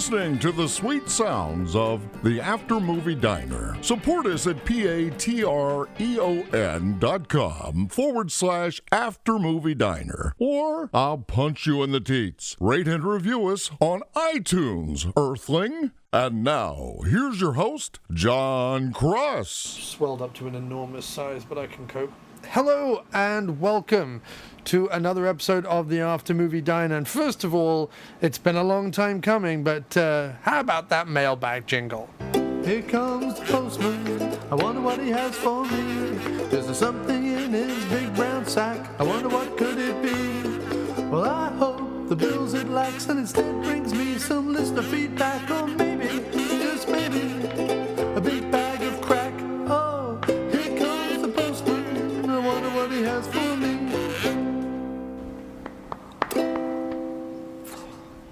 listening to the sweet sounds of the After Movie Diner. Support us at patreon.com/After Movie Diner. Or I'll punch you in the teats. Rate and review us on iTunes, Earthling. And now, here's your host, Jon Cross. Swelled up to an enormous size, but I can cope. Hello and welcome to another episode of the After Movie Diner. And first of all, it's been a long time coming, but how about that mailbag jingle? Here comes the postman, I wonder what he has for me. Is there something in his big brown sack? I wonder what could it be? Well, I hope the bills it lacks and instead brings me some listener feedback, or maybe, just maybe, a big bag of crack. Oh, here comes the postman, I wonder what he has for me.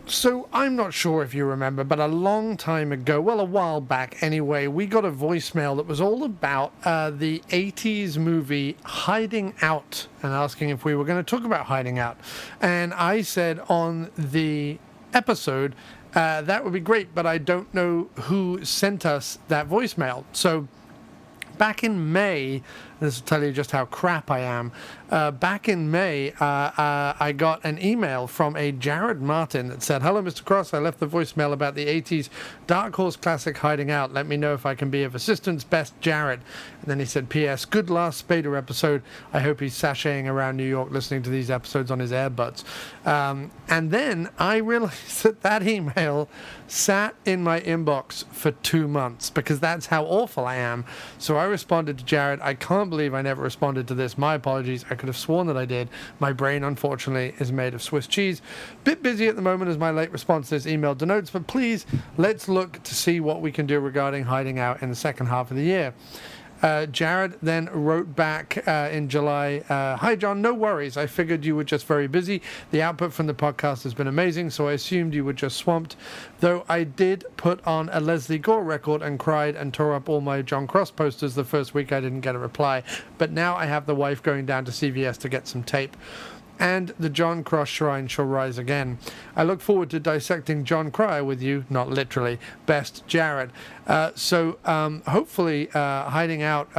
So, I'm not sure if you remember, but a long time ago, well, a while back anyway, we got a voicemail that was all about the 80s movie Hiding Out, and asking if we were going to talk about Hiding Out. And I said on the episode, that would be great, but I don't know who sent us that voicemail. So, back in May, this will tell you just how crap I am. Back in May, I got an email from a Jared Martin that said, "Hello, Mr. Cross. I left the voicemail about the 80s Dark Horse classic Hiding Out. Let me know if I can be of assistance. Best, Jared." And then he said, "P.S. Good last Spader episode. I hope he's sashaying around New York listening to these episodes on his earbuds." And then I realized that email sat in my inbox for 2 months because that's how awful I am. So I responded to Jared. I can't believe I never responded to this. My apologies. I could have sworn that I did. My brain, unfortunately, is made of Swiss cheese. Bit busy at the moment as my late response to this email denotes, but please, let's look to see what we can do regarding Hiding Out in the second half of the year. Jared then wrote back in July, "Hi John, no worries. I figured you were just very busy. The output from the podcast has been amazing, so I assumed you were just swamped. Though I did put on a Leslie Gore record and cried and tore up all my Jon Cross posters the first week I didn't get a reply. But now I have the wife going down to CVS to get some tape. And the Jon Cross shrine shall rise again. I look forward to dissecting Jon Cryer with you, not literally. Best, Jared." So hopefully Hiding Out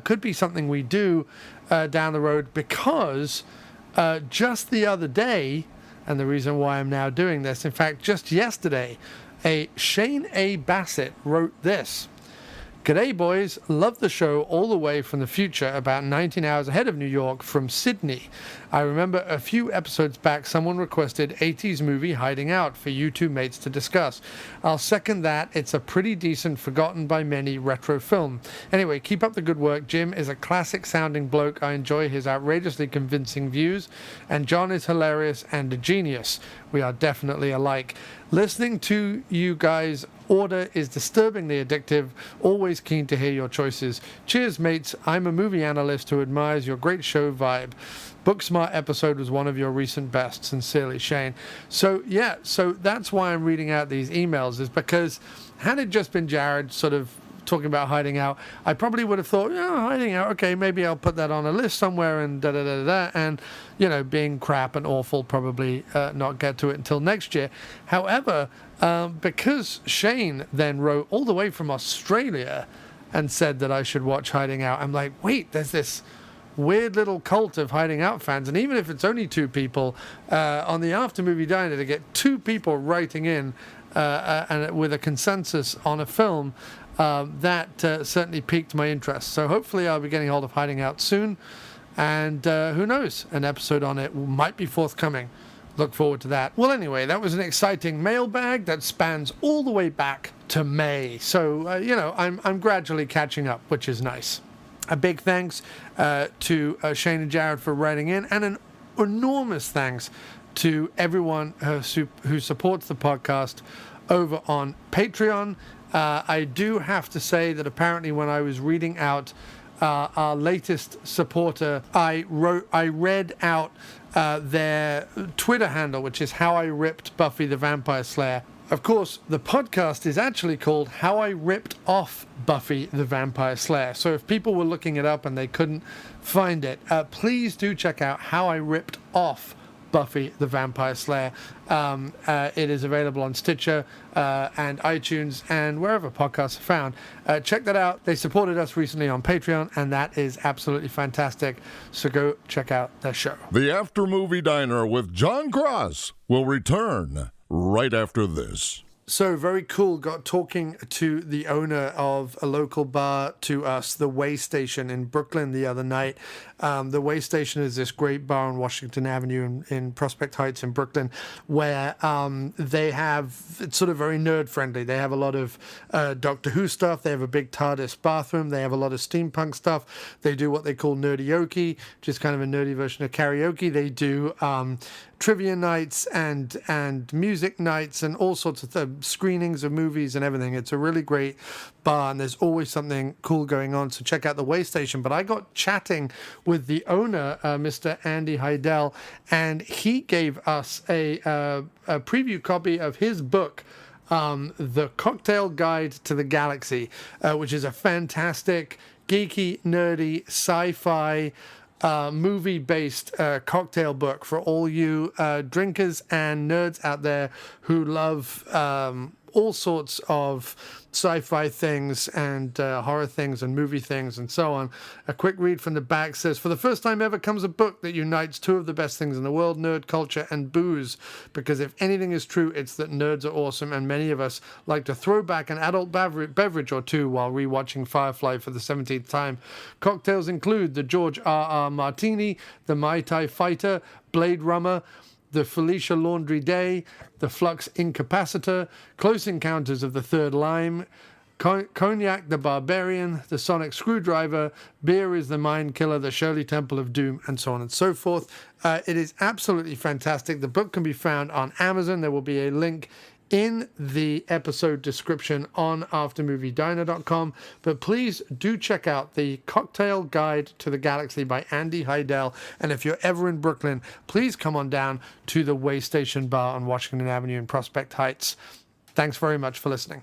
could be something we do down the road, because just the other day, and the reason why I'm now doing this, in fact, just yesterday, Shane A. Bassett wrote this. "G'day boys, love the show all the way from the future, about 19 hours ahead of New York from Sydney. I remember a few episodes back someone requested 80s movie Hiding Out for you two mates to discuss. I'll second that. It's a pretty decent, forgotten by many retro film. Anyway, keep up the good work. Jim is a classic sounding bloke. I enjoy his outrageously convincing views, and John is hilarious and a genius. We are definitely alike. Listening to you guys order is disturbingly addictive. Always keen to hear your choices. Cheers, mates. I'm a movie analyst who admires your great show vibe. Booksmart episode was one of your recent best. Sincerely, Shane." So, yeah, so that's why I'm reading out these emails, is because had it just been Jared sort of talking about Hiding Out, I probably would have thought, Hiding Out, okay, maybe I'll put that on a list somewhere and da-da-da-da-da, and, being crap and awful, probably not get to it until next year. However, because Shane then wrote all the way from Australia and said that I should watch Hiding Out, I'm like, wait, there's this weird little cult of Hiding Out fans, and even if it's only two people, on the After Movie Diner, to get two people writing in and with a consensus on a film, that certainly piqued my interest. So hopefully I'll be getting hold of Hiding Out soon, and who knows, an episode on it might be forthcoming. Look forward to that. Well, anyway, that was an exciting mailbag that spans all the way back to May. So, I'm gradually catching up, which is nice. A big thanks to Shane and Jared for writing in, and an enormous thanks to everyone who supports the podcast over on Patreon. I do have to say that apparently when I was reading out our latest supporter, I read out their Twitter handle, which is How I Ripped Buffy the Vampire Slayer. Of course, the podcast is actually called How I Ripped Off Buffy the Vampire Slayer. So if people were looking it up and they couldn't find it, please do check out How I Ripped Off Buffy the Vampire Slayer. It is available on Stitcher and iTunes and wherever podcasts are found. Check that out. They supported us recently on Patreon, and that is absolutely fantastic. So go check out their show. The After Movie Diner with Jon Cross will return right after this. So very cool. Got talking to the owner of a local bar to us, the Way Station in Brooklyn, the other night. The Way Station is this great bar on Washington Avenue in Prospect Heights in Brooklyn, where they have, it's sort of very nerd friendly. They have a lot of Doctor Who stuff. They have a big TARDIS bathroom. They have a lot of steampunk stuff. They do what they call nerdioke, which is kind of a nerdy version of karaoke. They do trivia nights and music nights and all sorts of screenings of movies and everything. It's a really great bar, and there's always something cool going on. So check out the Way Station. But I got chatting with the owner, Mr. Andy Heidel, and he gave us a preview copy of his book, The Cocktail Guide to the Galaxy, which is a fantastic, geeky, nerdy, sci-fi movie-based cocktail book for all you drinkers and nerds out there who love all sorts of sci-fi things and horror things and movie things and so on. A quick read from the back says, for the first time ever comes a book that unites two of the best things in the world, nerd culture and booze. Because if anything is true, it's that nerds are awesome, and many of us like to throw back an adult beverage or two while rewatching Firefly for the 17th time. Cocktails include the George R.R. Martini, the Mai Tai Fighter, Blade Rummer, the Felicia Laundry Day, the Flux Incapacitor, Close Encounters of the Third Lime, Cognac the Barbarian, the Sonic Screwdriver, Beer is the Mind Killer, the Shirley Temple of Doom, and so on and so forth. It is absolutely fantastic. The book can be found on Amazon. There will be a link in the episode description on aftermoviediner.com. But please do check out the Cocktail Guide to the Galaxy by Andy Heidel. And if you're ever in Brooklyn, please come on down to the Way Station Bar on Washington Avenue in Prospect Heights. Thanks very much for listening.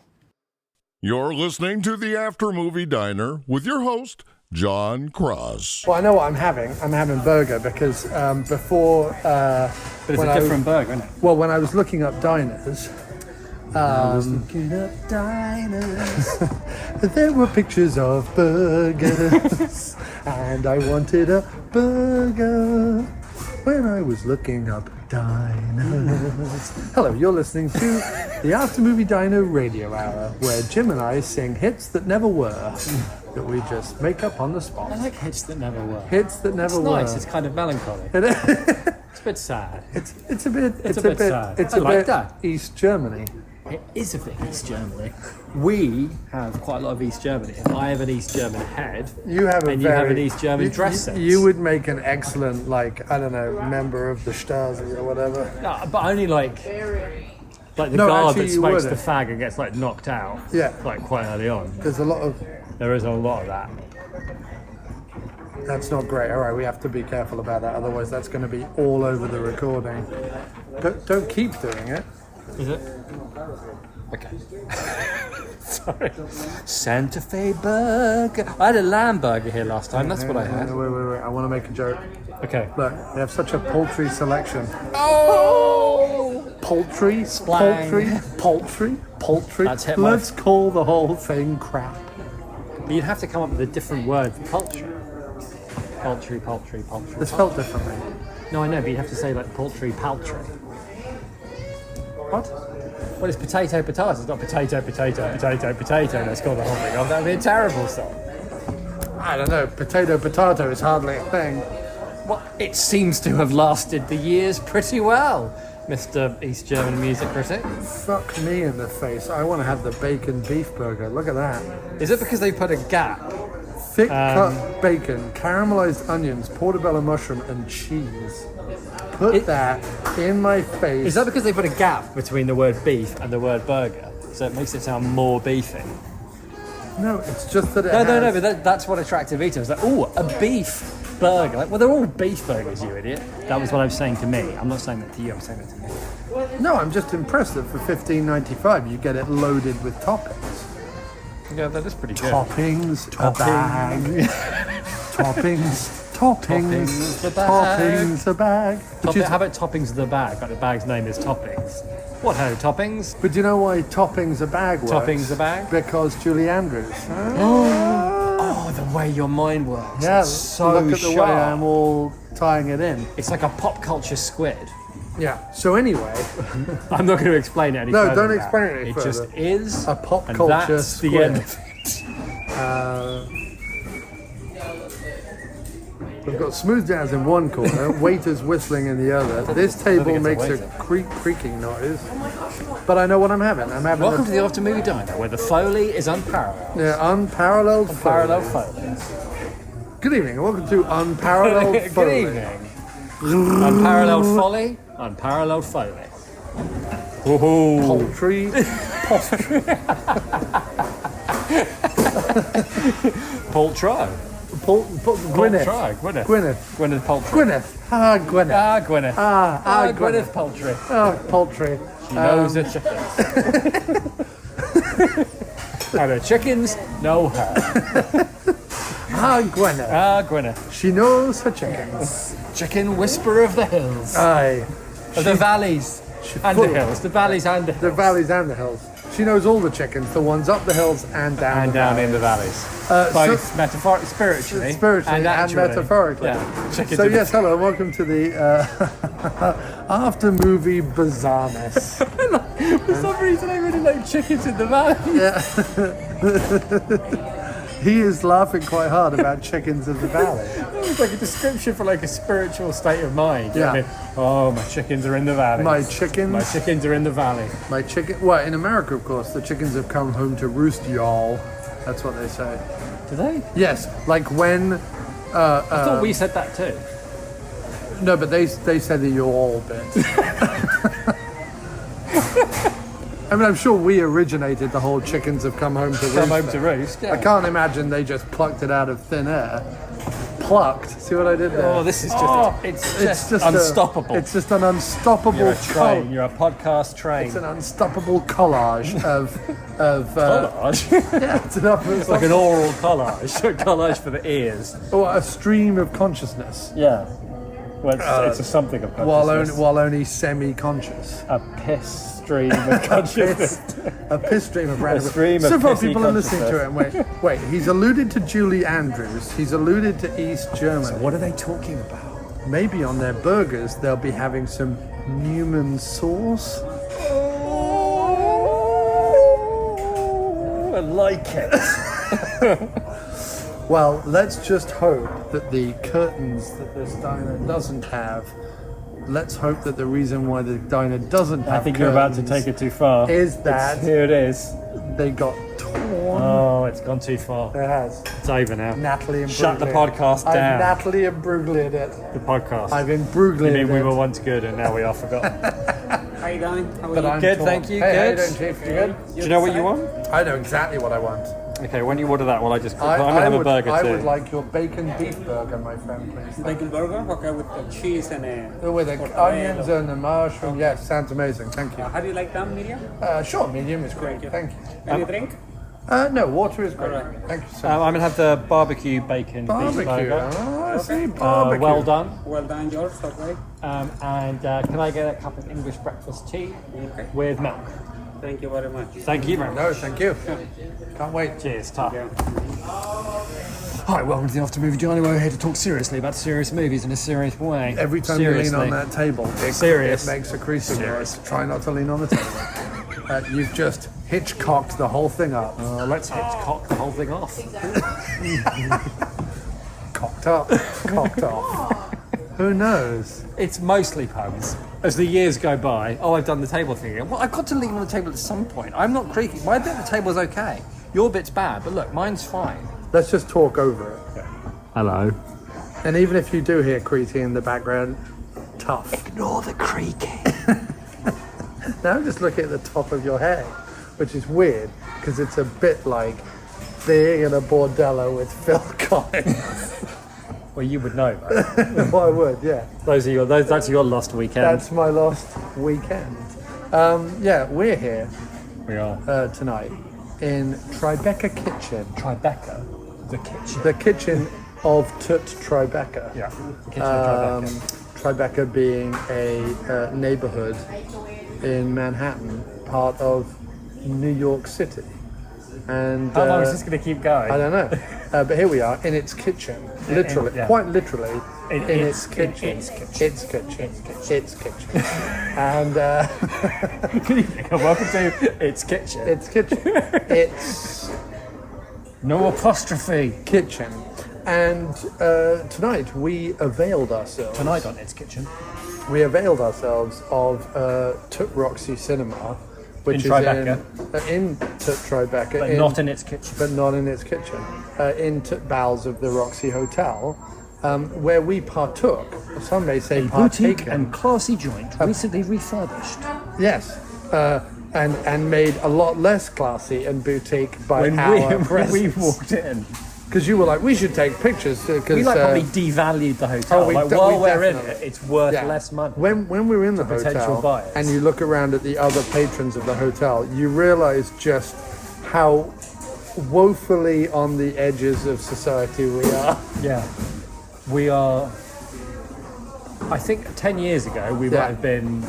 You're listening to the After Movie Diner with your host, Jon Cross. Well, I know what I'm having. I'm having burger because before... but it's a different burger, isn't it? Well, when I was looking up diners... I was looking up diners. There were pictures of burgers, and I wanted a burger when I was looking up diners. Hello, you're listening to the After Movie Diner Radio Hour, where Jim and I sing hits that never were, that we just make up on the spot. I like hits that never were. Hits that never were. It's nice. It's kind of melancholy. It's a bit sad. It's a bit sad. It's I a like bit that. East Germany. It is a bit East Germany. We have quite a lot of East Germany. I have an East German head. You have you have an East German dress sense. You would make an excellent, member of the Stasi or whatever. No, but only like the guard that smokes the fag and gets knocked out. Yeah. Quite early on. There is a lot of that. That's not great. All right, we have to be careful about that. Otherwise, that's going to be all over the recording. Don't keep doing it. Is it? Okay. Sorry. Santa Fe burger. I had a lamb burger here last time. That's what I had. Wait. I want to make a joke. Okay. Look, they have such a paltry selection. Oh! Poultry? Splang. Poultry? That's hit my... Let's call the whole thing crap. You'd have to come up with a different word for poultry. Poultry. This felt differently. No, I know, but you'd have to say poultry, paltry. What? Well, it's potato. It's not potato. Let's call the whole thing off. That would be a terrible song. I don't know. Potato is hardly a thing. Well, it seems to have lasted the years pretty well, Mr. East German music critic. Fuck me in the face. I want to have the bacon beef burger. Look at that. Is it because they put a gap? Thick cut bacon, caramelized onions, portobello mushroom, and cheese. Put that in my face. Is that because they put a gap between the word beef and the word burger? So it makes it sound more beefy? No, it's just that it No, but that's what attracted me to it. It was a beef burger. Well, they're all beef burgers, you idiot. That was what I was saying to me. I'm not saying that to you, I'm saying that to me. No, I'm just impressed that for $15.95 you get it loaded with toppings. Yeah, that is pretty good. Toppings. A bag. Toppings. Toppings the bag. Toppings the bag. How about toppings of the bag? Like the bag's name is Toppings. What ho, Toppings? But do you know why Toppings the bag works? Toppings the bag? Because Julie Andrews. Oh, the way your mind works. Yeah, It's so look at the sharp. way I'm all tying it in. It's like a pop culture squid. Yeah. So anyway, I'm not going to explain it any No, further. don't than explain that. it any It further. just is. a pop and culture that's squid. the end of it. We've got smooth jazz in one corner, waiters whistling in the other. This table think it's a makes a waiter. creaking noise. But I know what I'm having. I'm having Welcome to the After Movie Diner, where the Foley is unparalleled. unparalleled Unparalleled Foley. Foley. Good evening and welcome to Unparalleled Foley. Good evening. Unparalleled Folly, unparalleled Foley. Poultry. Poultry. Gwyneth. Gwyneth. Gwyneth Poultry. Gwyneth. Ah, Gwyneth. Ah, Gwyneth. Ah, Gwyneth Poultry. Ah, poultry. She knows the chickens. And the chickens know her. Ah, Gwyneth. Ah, Gwyneth. She knows her chickens. Chicken whisperer of the hills. Aye. Of the valleys and the hills. The valleys and the hills. The valleys and the hills. She knows all the chickens, the ones up the hills and down And the down valleys. in the valleys. So- Metaphorically, spiritually. Spiritually and actually. metaphorically. Yeah. Chickens So in the- yes, hello, and welcome to the after movie bizarreness. For some reason, I really like chickens in the valley. He is laughing quite hard about chickens in the valley. It's like a description for like a spiritual state of mind. You know what I Yeah. mean? Oh, my chickens are in the valley. My chickens, My chickens are in the valley. my chicken. Well, in America, of course, the chickens have come home to roost, y'all. That's what they say. Do they? Yes, like when. I thought we said that too. No, but they said the y'all bit. I mean, I'm sure we originated the whole chickens have come home to roost. Come home thing. to roost. Yeah. I can't imagine they just plucked it out of thin air. Plucked. See what I did there? Oh, this is just. It's just unstoppable. It's just an unstoppable You're a train. You're a podcast train. It's an unstoppable collage of collage. yeah, it's It's like an oral collage. A collage for the ears. or a stream of consciousness Yeah. Well, it's a something of consciousness. while only semi-conscious. A piss stream of consciousness. A piss stream of random. stream of so far, pissy people are listening to it. And consciousness. wait. He's alluded to Julie Andrews. He's alluded to East Germany. What are they talking about? Maybe on their burgers they'll be having some Newman sauce. Oh, I like it. Well, let's just hope that the curtains that this diner doesn't have. Let's hope that the reason why the diner doesn't have I think you're about to curtains take it too far. is that Here it is. they got torn. Oh, it's gone too far. It has. It's over now. Natalie and Shut the Bruglia. podcast I've down. Natalie and Bruglied it. The podcast. I've been I Bruglied mean, we it. were once good and now we are forgotten. How you going? How are But you? I'm Good, torn. thank you, Hey, how you good. doing, Chief? You good? Do you know what you want? I know exactly what I want. Okay, when you order that, well, I just. I I'm gonna have a burger I too. would like your bacon beef burger, my friend, please. Bacon burger? Okay, with the cheese and With the onions and the mushroom. Yes, sounds amazing. Thank you. how do you like them, medium? Sure, medium is great. Thank you. Any drink? No, water is great. Alright. Thank you so I'm much. gonna have the barbecue bacon beef Barbecue. burger. Oh, I see. Barbecue. Well done. Well done, yours, okay. And can I get a cup of English breakfast tea Okay. with milk? Thank you very much. Thank you very much. No, thank you. Can't wait. Cheers, ta. Yeah. Hi, welcome to the After Movie Diner. We're here to talk seriously about serious movies in a serious way. Every time you lean on that table, Serious. it makes a creasing noise. Try not to lean on the table. You've just Hitchcocked the whole thing up. Let's Hitchcock the whole thing off. Cocked up. Cocked off. Who knows? It's mostly puns. As the years go by, I've done the table thing again. Well, I've got to lean on the table at some point. I'm not creaking. My bit of the table's okay. Your bit's bad, but look, mine's fine. Let's just talk over it. Hello. And even if you do hear creaking in the background, tough. Ignore the creaking. Now just look at the top of your head, which is weird because it's a bit like being in a bordello with Phil Collins. Well, you would know, though. Well, I would, yeah. That's your lost weekend. That's my lost weekend. Yeah, we're here We are. tonight in Tribeca Kitchen. Tribeca. The kitchen. The kitchen of Tribeca. Yeah. The kitchen of Tribeca. Tribeca being a neighborhood in Manhattan, part of New York City. And How long is this going to keep going? I don't know. But here we are in its kitchen, literally, yeah. quite literally, In its its kitchen. kitchen. Its kitchen. And Welcome to Its Kitchen. its kitchen. Its No apostrophe. kitchen. And tonight we availed ourselves. Tonight on Its Kitchen. We availed ourselves of Roxy Cinema, which In Tribeca. is in Tribeca, But not in its kitchen. but not in its kitchen, in bowels of the Roxy Hotel, where we partook. Some may say Boutique partaken. and classy joint, recently refurbished. Yes, and made a lot less classy and boutique by When our we presence. walked in, Because you were like, we should take pictures because we probably devalued the hotel. we While we're in definitely- it, it's worth less money. When we were in the potential hotel buyers. and you look around at the other patrons of the hotel, you realise just how woefully on the edges of society we are. Yeah, we are. I think 10 years ago we might have been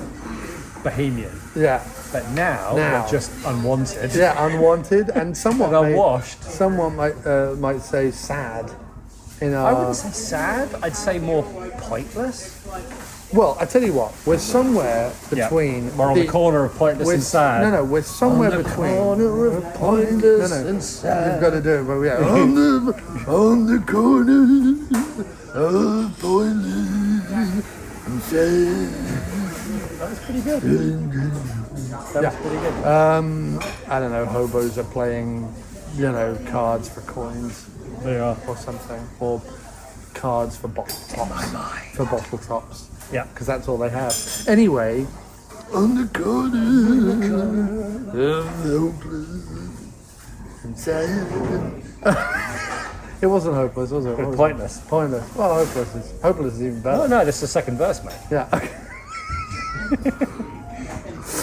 bohemian, Yeah, but now Now. we're just unwanted. yeah, unwanted and somewhat And unwashed. Someone might say sad. In I our, wouldn't say sad. I'd say more pointless. well, I tell you what, we're somewhere between. We're on the corner of pointless and sad. No, we're somewhere On the between. corner of pointless and sad. You've got to do it, but yeah, on the corner of pointless and sad. That was pretty good. That was pretty good. I don't know, hobos are playing, cards for coins They are. or something, or cards for bottle tops. For bottle tops, Yeah. because that's all they have. Anyway, on the corner of hopeless and sad. It wasn't hopeless, was it? What was it? Pointless. Pointless. Well, hopeless is even better. Oh no, this is the second verse, mate. Yeah.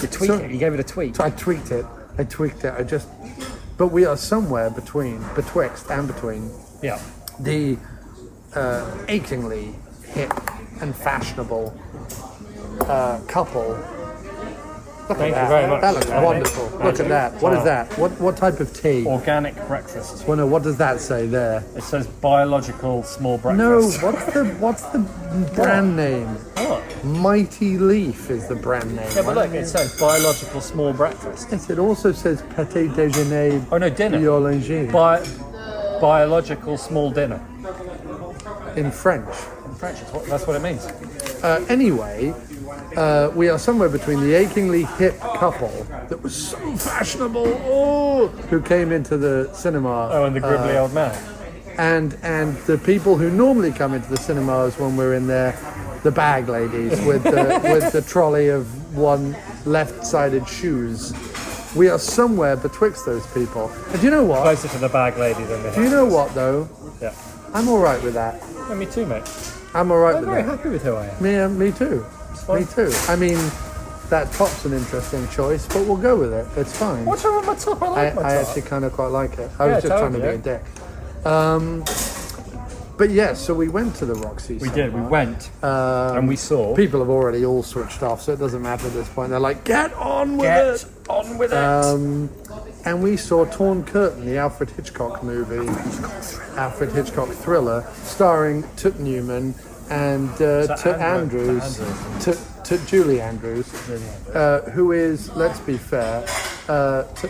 You tweaked it. You gave it a tweak. I tweaked it. But we are somewhere betwixt and between Yeah. the achingly hip and fashionable couple. Look Thank at you that. very much. That looks Andy. wonderful. Look at that. What is that? What type of tea? Organic breakfast. Well, no, what does that say there? It says biological small No, breakfast. what's the brand name? Oh. Mighty Leaf is the brand name. Yeah, but look, it says biological small breakfast. Yes, it also says Pâté Déjeuner Oh no, dinner. Biologique Biological small dinner. in French. In French, that's what it means. Anyway, we are somewhere between the achingly hip couple that was so fashionable, who came into the cinema, Oh, and the gribbly old man. and the people who normally come into the cinemas when we're in there, the bag ladies with the trolley of one left-sided shoes. We are somewhere betwixt those people. And do you know what? Closer to the bag lady than the. Do you know what though? Yeah. I'm all right with that. Yeah, me too, mate. I'm all right I'm with very that. happy with who I am. Me too. fine. Me too. I mean, that top's an interesting choice, but we'll go with it. It's fine. What's wrong with my top? I like my I top. actually kind of quite like it. I Yeah, was just trying to totally, be a dick. But yes, so we went to the Roxy We Cinema. did. We went and we saw. People have already all switched off, so it doesn't matter at this point. They're like, get on with Get it! on with it. And we saw Torn Curtain, the Alfred Hitchcock movie, Alfred Hitchcock thriller, starring Tut Newman and Julie Andrews, who is, let's be fair,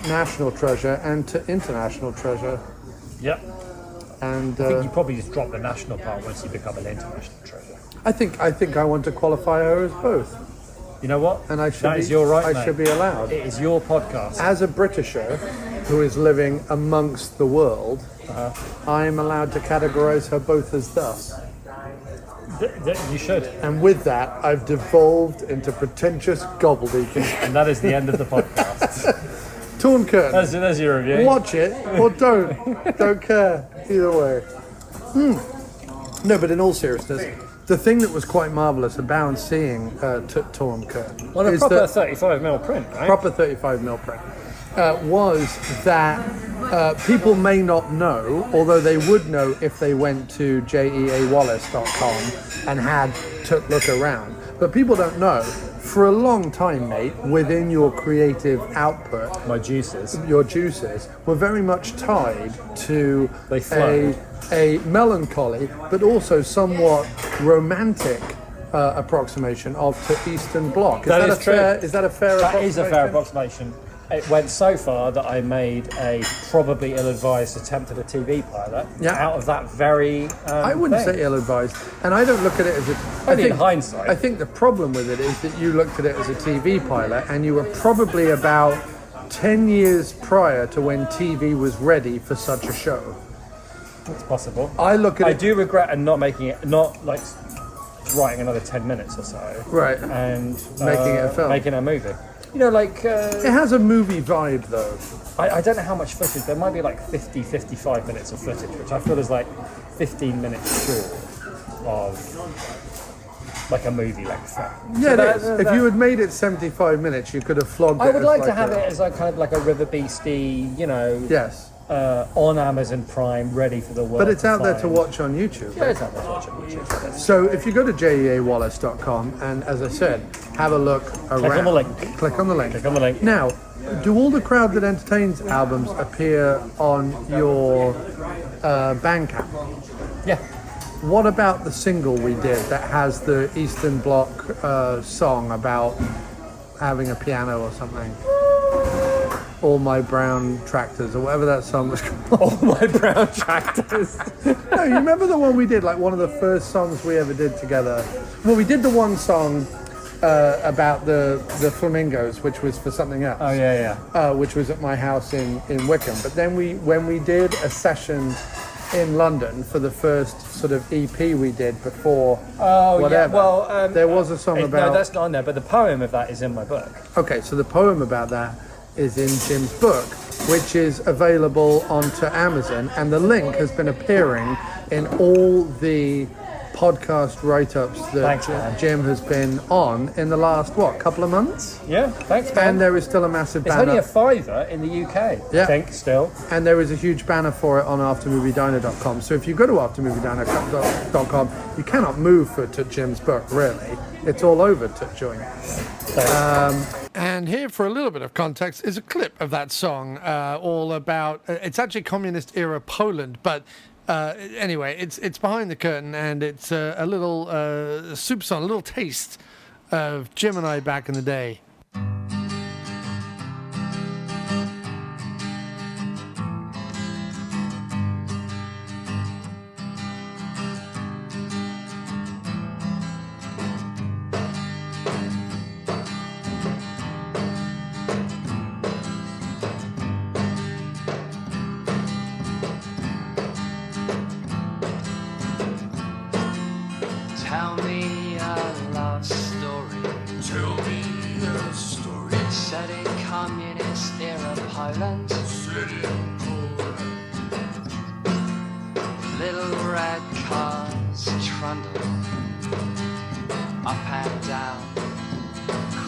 national treasure and international treasure. Yep. And I think you probably just drop the national part once you become an international treasure. I think I want to qualify her as both, You know what? and I should That be, is your right, I mate. should be allowed. It is your podcast. As a Britisher who is living amongst the world, I am allowed to categorise her both as thus. You should. And with that, I've devolved into pretentious gobbledygook. And that is the end of the podcast. Torn Curtain. There's your review. Watch it or don't. Don't care. Either way. No, but in all seriousness, the thing that was quite marvellous about seeing Torn Curtain Well, a is proper that 35mm print, right? proper 35mm print was that People may not know, although they would know if they went to jeawallace.com and had to look around. But people don't know. For a long time, mate, within your creative output, your juices were very much tied to a melancholy, but also somewhat romantic approximation of to Eastern Bloc. Is that a fair approximation? That is a fair approximation. It went so far that I made a probably ill-advised attempt at a TV pilot out of that very I wouldn't say ill-advised, and I don't look at it as a... in hindsight. I think the problem with it is that you looked at it as a TV pilot, and you were probably about 10 years prior to when TV was ready for such a show. It's possible. I do regret not making it, not like writing another 10 minutes or so. Right. And making it a film. Making a movie. You know, like... it has a movie vibe, though. I don't know how much footage. There might be like 50, 55 minutes of footage, which I feel is like 15 minutes short of like a movie length film. Yeah, so if you had made it 75 minutes, you could have flogged it. I would like to have it as like kind of like a River Beastie, you know... Yes. On Amazon Prime, ready for the world. But it's out there to watch on YouTube. Yeah, it's out there to watch on YouTube. So if you go to jeawallace.com and, as I said, have a look around. Click on the link. Click on the link. Click on the link. Now, do all the Crowd That Entertains albums appear on your Bandcamp? Yeah. What about the single we did that has the Eastern Bloc song about having a piano or something? All My Brown Tractors, or whatever that song was called. All My Brown Tractors. No, you remember the one we did, like one of the first songs we ever did together? Well, we did the one song about the flamingos, which was for something else. Oh, yeah. Which was at my house in Wickham. But then when we did a session in London for the first sort of EP we did before whatever. Yeah. Well, there was a song about... No, that's not on there, but the poem of that is in my book. Okay, so the poem about that is in Jim's book, which is available onto Amazon, and the link has been appearing in all the podcast write-ups that Jim has been on in the last, couple of months? Yeah, thanks, man. And there is still a massive banner. It's only a £5 in the UK, I think, still. And there is a huge banner for it on aftermoviediner.com. So if you go to aftermoviediner.com, you cannot move to Jim's book, really. It's all over to join. And here, for a little bit of context, is a clip of that song, all about... it's actually communist-era Poland, but anyway, it's behind the curtain, and it's a little soup song, a little taste of Jim and I back in the day. Tell me a love story. Tell me a story. Set in communist era Poland. Set in Poland. Little red cars trundle up and down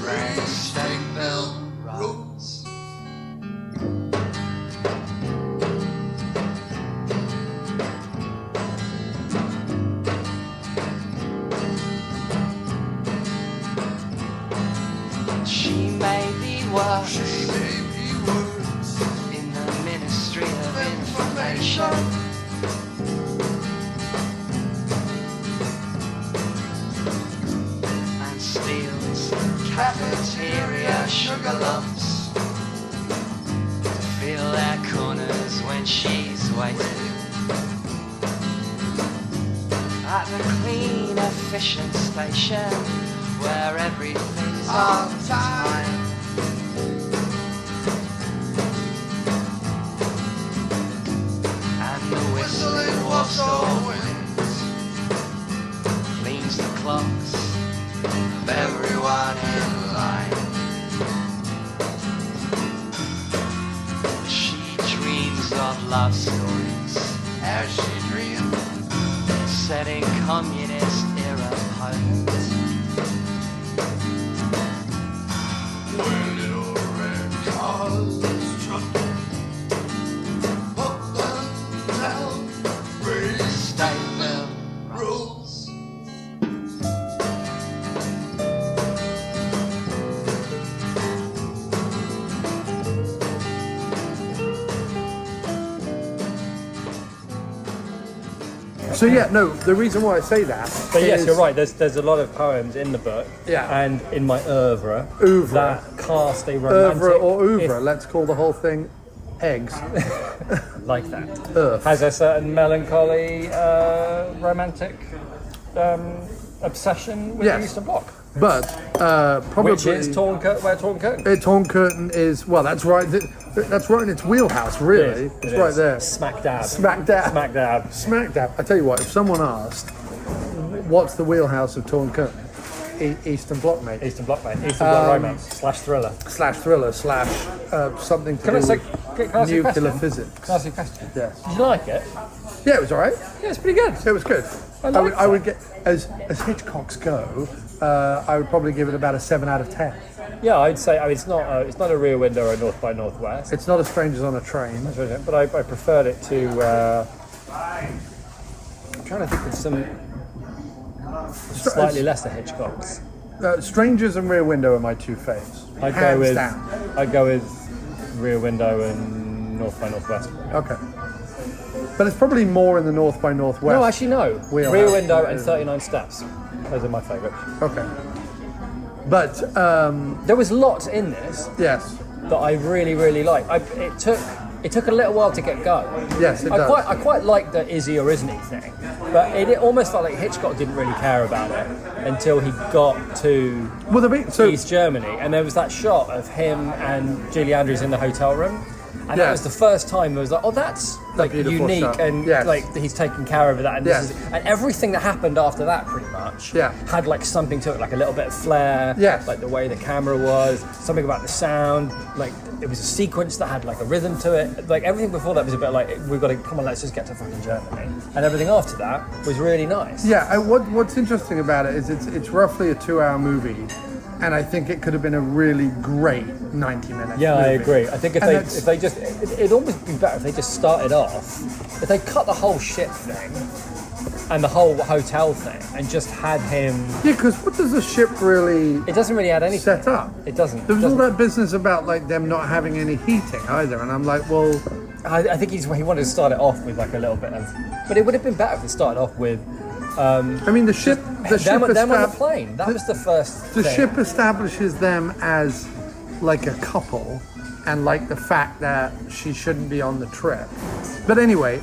grey steak mill roads. She may be worse in the Ministry of Information. And steals cafeteria sugar lumps to fill their corners when she's waiting. At the clean, efficient station where everything's on time. And the whistling Warsaw wind cleans the clocks of everyone in line. She dreams of love stories as she dreams, set in communist era Poland. Where little red cars trundle tell. Steinfeld rules. So yeah, no, the reason why I say that But yes, is- you're right. There's a lot of poems in the book, Yeah. and in my oeuvre, Oeuvre. that cast a romantic, oeuvre or oeuvre. if- Let's call the whole thing eggs. like that, Earth. has a certain melancholy, romantic obsession with Yes. the Eastern Bloc, But probably which is Torn Curtain. Torn Curtain is, well, that's right. That's right in its wheelhouse, really. It's It right is. there. Smack dab. Smack dab. Smack dab. Smack dab. I tell you what, if someone asked, what's the wheelhouse of Torn Curtain? Eastern Bloc, mate. Eastern Bloc, mate. Eastern Bloc romance / thriller. Slash thriller, slash something to Can I do say- with can I ask you a nuclear question? physics. Can I ask you a question? Yes. Did you like it? Yeah, it was all right. Yeah, it's pretty good. It was good. I would get, as Hitchcocks go, I would probably give it about a 7 out of 10. Yeah, I'd say. I mean, it's not a Rear Window or North by Northwest, It's not a Strangers on a Train. but I preferred it to. I'm trying to think of some slightly lesser Hitchcocks. Strangers and Rear Window are my two faves. I'd Hands go with Rear Window and North by Northwest. Okay. But it's probably more in the North by Northwest. No, actually no. Wheelhouse. Rear Window and 39 Steps. Those are my favourites. Okay. But, There was lots in this yes. that I really, really liked. It took a little while to get going. Yes, it does. I quite liked the is he or isn't he thing, but it almost felt like Hitchcock didn't really care about it until he got to Well, so East Germany, and there was that shot of him and Julie Andrews in the hotel room, and that Yes. was the first time it was like, oh, that's like beautiful unique, shot. and Yes. like he's taking care of that, and Yes. and everything that happened after that pretty much Yeah. had like something to it, like a little bit of flair, Yes. like the way the camera was, something about the sound, like it was a sequence that had like a rhythm to it. Like everything before that was a bit like, we've got to come on, let's just get to fucking Germany, and everything after that was really nice. yeah, what's interesting about it is it's roughly a 2-hour movie, and I think it could have been a really great 90 minutes. Yeah, I movie. agree. I think And that's- if they just, it'd almost be better if they just started off, if they cut the whole ship thing and the whole hotel thing and just had him. Yeah, because what does the ship really It doesn't really add anything. set up? It doesn't. There was all doesn't. that business about like them not having any heating either, and I'm like, well, I think he wanted to start it off with like a little bit of, but it would have been better if it started off with I mean, the ship them on the estab- plane. That was the first. the thing. ship establishes them as like a couple, and like the fact that she shouldn't be on the trip. But anyway,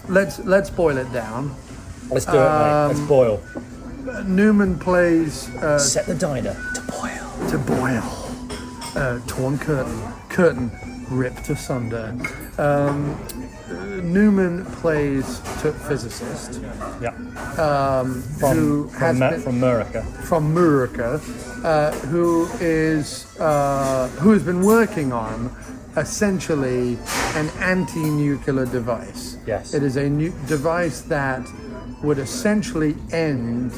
let's boil it down. Let's do it, mate. Let's boil. Newman plays Set the diner to boil. to boil. Torn curtain ripped asunder. Newman plays physicist Yeah. who has been, From America. from Murica, who has been working on essentially an anti-nuclear device. Yes. It is a new device that would essentially end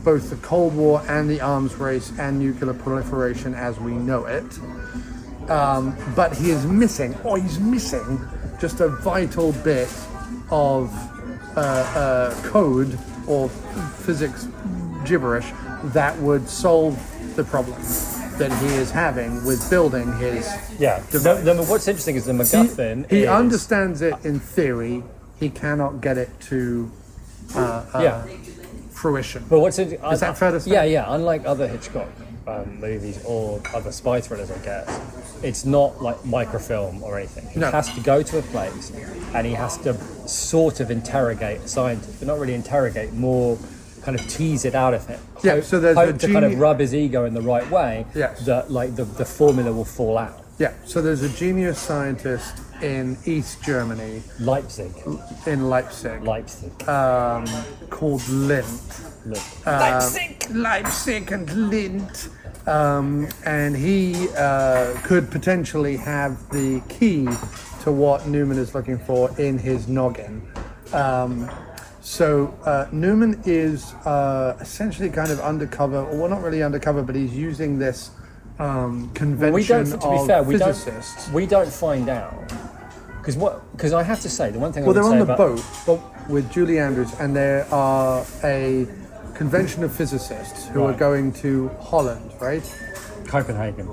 both the Cold War and the arms race and nuclear proliferation as we know it. But he's missing just a vital bit of code or physics gibberish that would solve the problem that he is having with building his Yeah. device. What's interesting is the MacGuffin. He is, understands it in theory. He cannot get it to Yeah. fruition. But what's interesting? Is that fair to say? Yeah. Unlike other Hitchcock movies or other spy thrillers, I guess, it's not like microfilm or anything. He No. has to go to a place and he has to sort of interrogate a scientist, but not really interrogate, more kind of tease it out of him. Yeah, so there's hope a to kind of geni- rub his ego in the right way. Yes. That like the formula will fall out. Yeah, so there's a genius scientist in East Germany, Leipzig. in Leipzig, called Lint. Look. Leipzig and Lint. And he could potentially have the key to what Newman is looking for in his noggin. So Newman is essentially kind of undercover, or well, not really undercover, but he's using this convention We don't. To be of fair, physicists. we don't find out Because I have to say, the one thing Well, I they're would on say the about boat with Julie Andrews, and there are a convention of physicists who are Right. going to Holland, right? Copenhagen,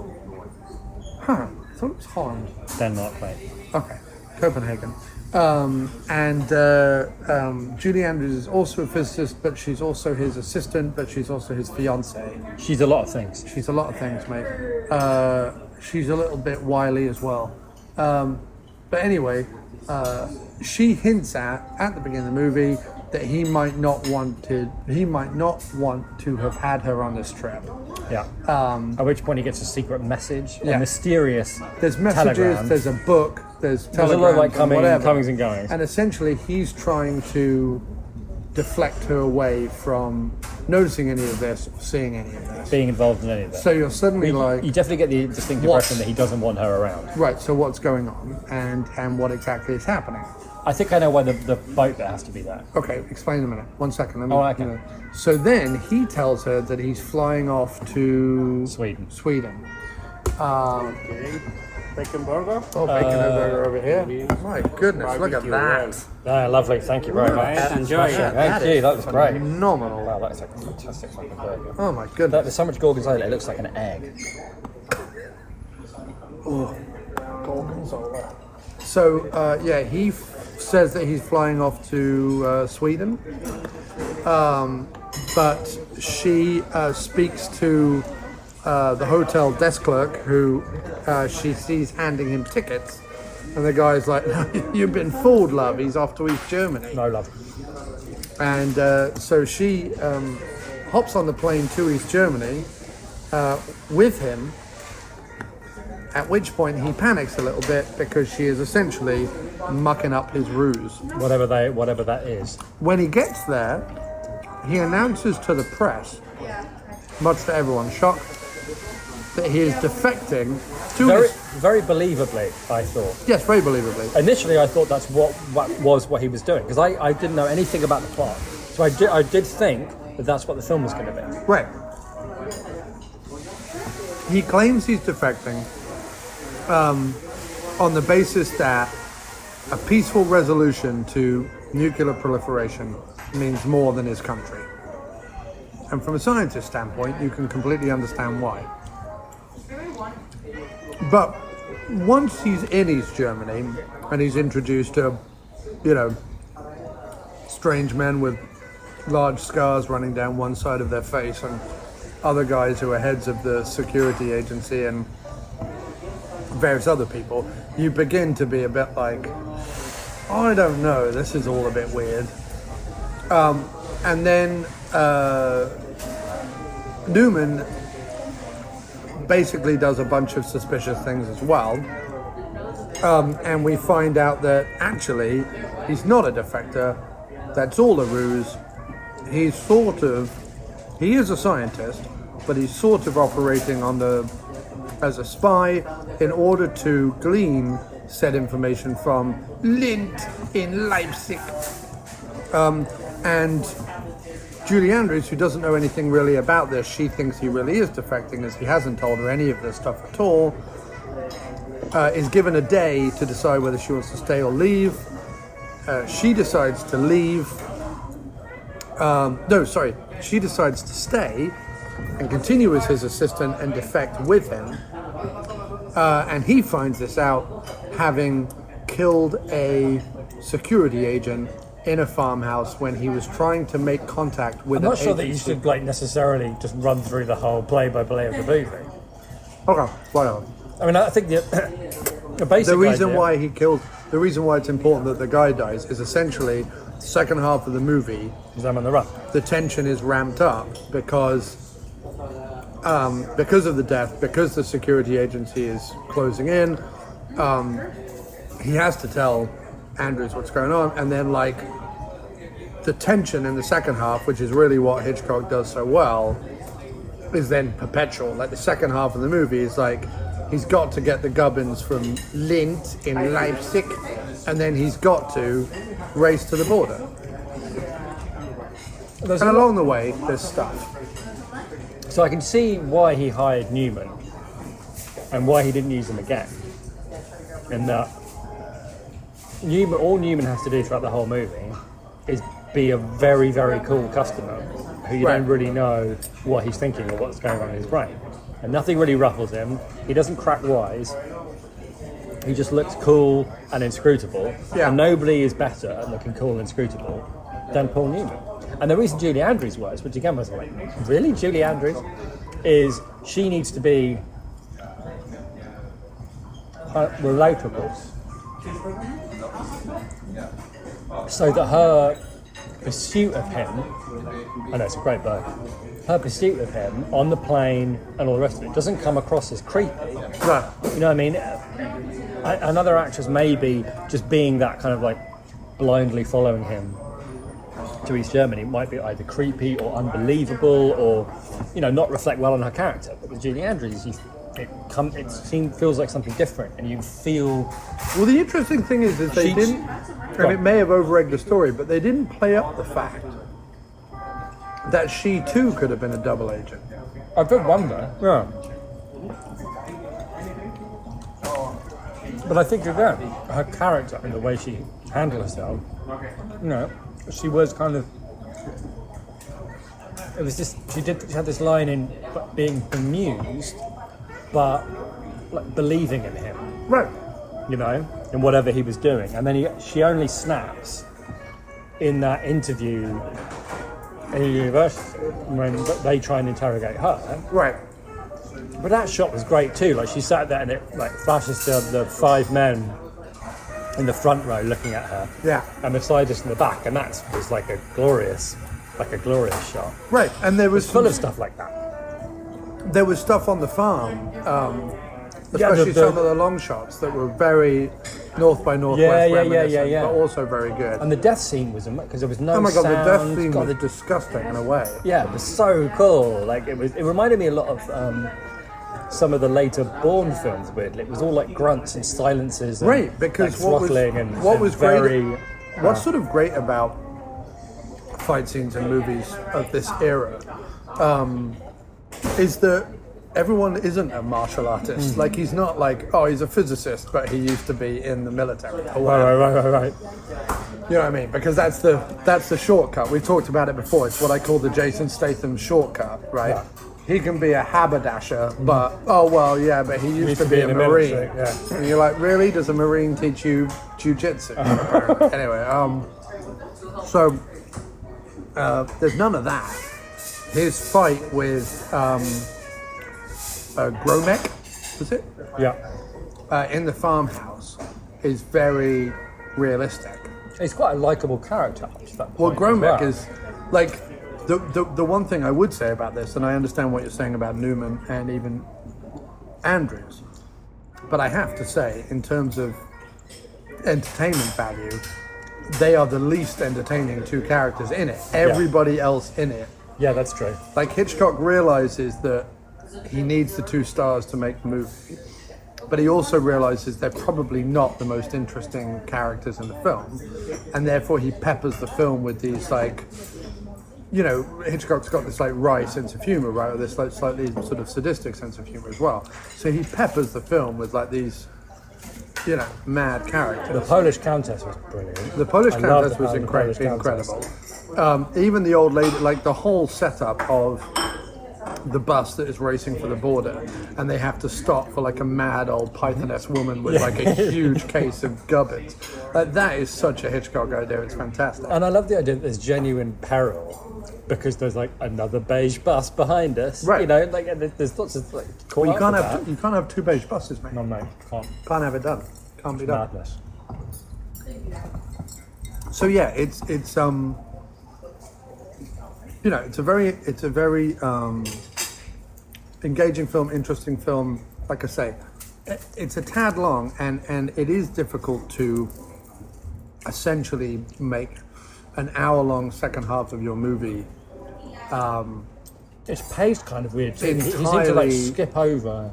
Huh. I thought it was Holland. Denmark, mate. Okay, Copenhagen. Julie Andrews is also a physicist, but she's also his assistant, but she's also his fiancée. She's a lot of things. She's a lot of things, mate. She's a little bit wily as well. But anyway, she hints at the beginning of the movie that he might not want to have had her on this trip. Yeah. At which point he gets a secret message, Yeah. a mysterious There's messages, telegram. there's a book, there's There's a telegrams, lot of like and whatever. comings and goings. And essentially, he's trying to deflect her away from noticing any of this or seeing any of this. Being involved in any of that. So you're suddenly You definitely get the distinct What? impression that he doesn't want her around. right, so what's going on and what exactly is happening? I think I know why the boat there has to be there. Okay, explain in a minute. 1 second. Let me, Oh, okay. So then he tells her that he's flying off to Sweden. Bacon burger. Oh, bacon burger over here. My goodness, look at that. Ah, lovely. Thank you very much. Right, enjoy it. Thank you. That was great. Phenomenal. Wow, that's like a fantastic fucking burger. Oh my goodness. There's so much gorgonzola. It looks like an egg. Gorgonzola. So, he says that he's flying off to Sweden. But she speaks to the hotel desk clerk who she sees handing him tickets. And the guy's like, "You've been fooled, love. He's off to East Germany." No love. And so she hops on the plane to East Germany with him, at which point he panics a little bit because she is essentially mucking up his ruse. Whatever that is. When he gets there, he announces to the press, much to everyone's shock, that he is defecting to Very believably, I thought. Yes, very believably. Initially, I thought that's what he was doing because I didn't know anything about the plot, so I did think that that's what the film was going to be. Right. He claims he's defecting on the basis that a peaceful resolution to nuclear proliferation means more than his country. And from a scientist standpoint, you can completely understand why. But once he's in East Germany and he's introduced to, strange men with large scars running down one side of their face and other guys who are heads of the security agency and various other people, you begin to be a bit like, I don't know, this is all a bit weird. And then Newman basically does a bunch of suspicious things as well. And we find out that actually he's not a defector, that's all a ruse. He is a scientist, but he's sort of operating as a spy in order to glean said information from Lindt in Leipzig. And Julie Andrews, who doesn't know anything really about this, she thinks he really is defecting as he hasn't told her any of this stuff at all, is given a day to decide whether she wants to stay or leave. She decides to leave. She decides to stay and continue as his assistant and defect with him. And he finds this out having killed a security agent in a farmhouse when he was trying to make contact with I'm not sure that you should necessarily just run through the whole play-by-play of the movie. Okay, whatever. I mean, I think the basic The reason idea, the reason why it's important that the guy dies is essentially the second half of the movie. is I'm on the run. The tension is ramped up because of the death, because the security agency is closing in. He has to tell Andrews what's going on, and then the tension in the second half, which is really what Hitchcock does so well, is then perpetual. Like the second half of the movie is he's got to get the gubbins from Lindt in Leipzig, and then he's got to race to the border. And along the way, there's stuff. So I can see why he hired Newman and why he didn't use him again. In that all Newman has to do throughout the whole movie is be a very, very cool customer who you don't really know what he's thinking or what's going on in his brain. And nothing really ruffles him. He doesn't crack wise. He just looks cool and inscrutable. Yeah. And nobody is better at looking cool and inscrutable than Paul Newman. And the reason Julie Andrews works, which again was like, really? Julie Andrews? Is she needs to be relatable. So that her pursuit of him, I know it's a great book, her pursuit of him on the plane and all the rest of it doesn't come across as creepy. Right. You know what I mean? Another actress maybe just being that kind of like blindly following him to East Germany might be either creepy or unbelievable or, you know, not reflect well on her character. But with Julie Andrews, it feels like something different and you feel... Well, the interesting thing is they didn't, and it may have over-egged the story, but they didn't play up the fact that she too could have been a double agent. I did wonder. Yeah. But I think again, her character and the way she handled herself, you know, she was kind of. It was just she had this line in being bemused, but like believing in him. Right. You know, in whatever he was doing, and then she only snaps in that interview in the university when they try and interrogate her. Right. But that shot was great too. Like she sat there and it like flashes to the 5 men in the front row looking at her. Yeah. And the scientist in the back, and that was like a glorious shot. Right. And there was Full of stuff like that. There was stuff on the farm, especially some of the long shots that were very North by Northwest reminiscent, but also very good. And the death scene was because there was no Oh my god, sound. the death scene was disgusting in a way. Yeah, it was so cool. Like it reminded me a lot of some of the later Bourne films. Weirdly, it was all like grunts and silences. And, right, because like, what was what's sort of great about fight scenes in movies of this era is that everyone isn't a martial artist. Like he's not like, oh, he's a physicist, but he used to be in the military. Right. You know what I mean? Because that's the shortcut. We've talked about it before. It's what I call the Jason Statham shortcut, right? Yeah. He can be a haberdasher, but but he used to be a Marine. Yeah. And you're like, really? Does a Marine teach you jiu-jitsu? Anyway, so there's none of that. His fight with Gromek, was it? Yeah. In the farmhouse is very realistic. He's quite a likable character up to that point. Well, Gromek is like the one thing I would say about this, and I understand what you're saying about Newman and even Andrews, but I have to say, in terms of entertainment value, they are the least entertaining 2 characters in it. Everybody else in it. Yeah, that's true. Like Hitchcock realizes that he needs the 2 stars to make the movie, but he also realizes they're probably not the most interesting characters in the film, and therefore he peppers the film with these like, you know, Hitchcock's got this like wry sense of humor, right, or this like slightly sort of sadistic sense of humor as well. So he peppers the film with like these, you know, mad characters. The Polish Countess was brilliant. The Polish Countess was incredible. Even the old lady, like the whole setup of the bus that is racing for the border, and they have to stop for like a mad old Pythoness woman with like a huge case of gubbins. Like, that is such a Hitchcock idea. It's fantastic. And I love the idea that there's genuine peril because there's like another beige bus behind us. Right. You know, like there's lots of like. Well, you can't have 2 beige buses, mate. No, mate, can't. Can't have it done. Can't be done. Madness. So yeah, it's you know, it's a very engaging film, interesting film. Like I say, it's a tad long, and it is difficult to essentially make an hour-long second half of your movie. It's paced kind of weird. He seems to like skip over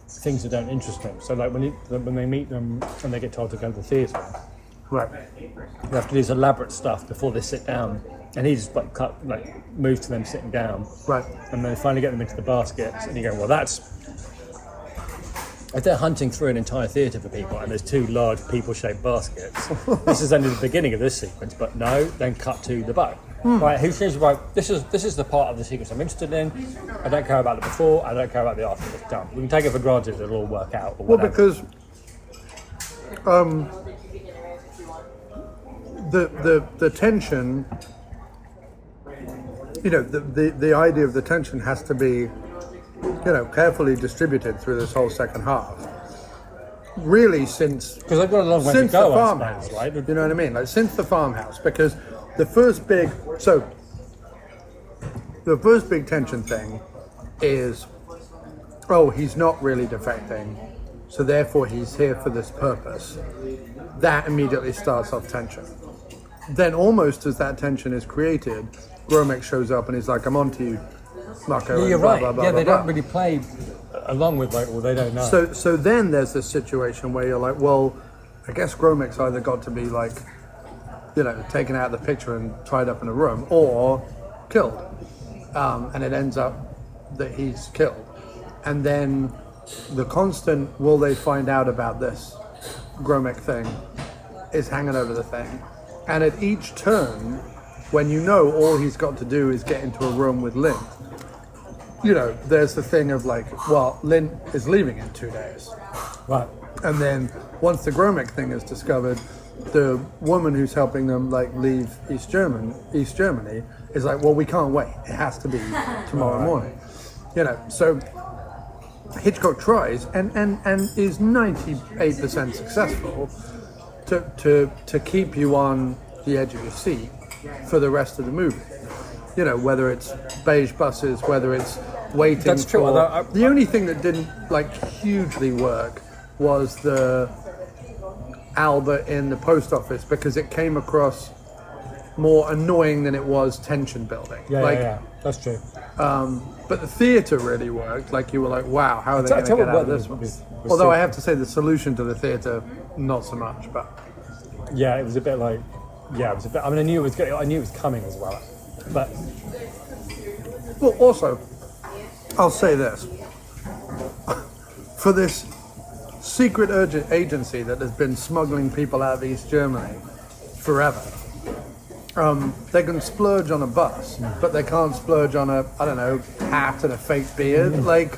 things that don't interest him. So like when they meet them and they get told to go to the theatre, Right. they have to do this elaborate stuff before they sit down. And he just moves to them sitting down. Right. And then finally get them into the baskets. And you go, well, that's if they're hunting through an entire theatre for people and there's two large people-shaped baskets, this is only the beginning of this sequence, but no, then cut to the boat. Right, who says, right, this is the part of the sequence I'm interested in. I don't care about it before, I don't care about the after. It's done. We can take it for granted it'll all work out or whatever. Well, because the tension, you know, the idea of the tension has to be, you know, carefully distributed through this whole second half. Really, since because I've got a long way to since go, the I farmhouse, suppose, right? You know what I mean? Like since the farmhouse, because the first big tension thing is, oh, he's not really defecting, so therefore he's here for this purpose. That immediately starts off tension. Then almost as that tension is created, Gromek shows up and he's like, I'm on to you, Marco. Yeah, you're blah, right. blah, blah, yeah, blah, they blah. don't really play along with like, well, they don't know. So then there's this situation where you're like, well, I guess Gromek's either got to be like, you know, taken out of the picture and tied up in a room, or killed. And it ends up that he's killed. And then the constant, will they find out about this Gromek thing, is hanging over the thing. And at each turn, when you know all he's got to do is get into a room with Lynn, you know, there's the thing of like, well, Lynn is leaving in 2 days. Right. And then once the Gromek thing is discovered, the woman who's helping them like leave East Germany is like, well, we can't wait. It has to be tomorrow morning. You know, so Hitchcock tries and is 98% successful to keep you on the edge of your seat for the rest of the movie. You know, whether it's beige buses, whether it's waiting. That's true. for... The only thing that didn't like hugely work was the Albert in the post office, because it came across more annoying than it was tension building. Yeah, that's true. But the theatre really worked. Like you were like, wow, how are they going to get out of this one? was Although I have to say the solution to the theatre, not so much. But yeah, it was a bit like, it was a bit. I mean, I knew it was coming as well, but well, also, I'll say this: for this secret agency that has been smuggling people out of East Germany forever, they can splurge on a bus, but they can't splurge on a, I don't know, hat and a fake beard. Like,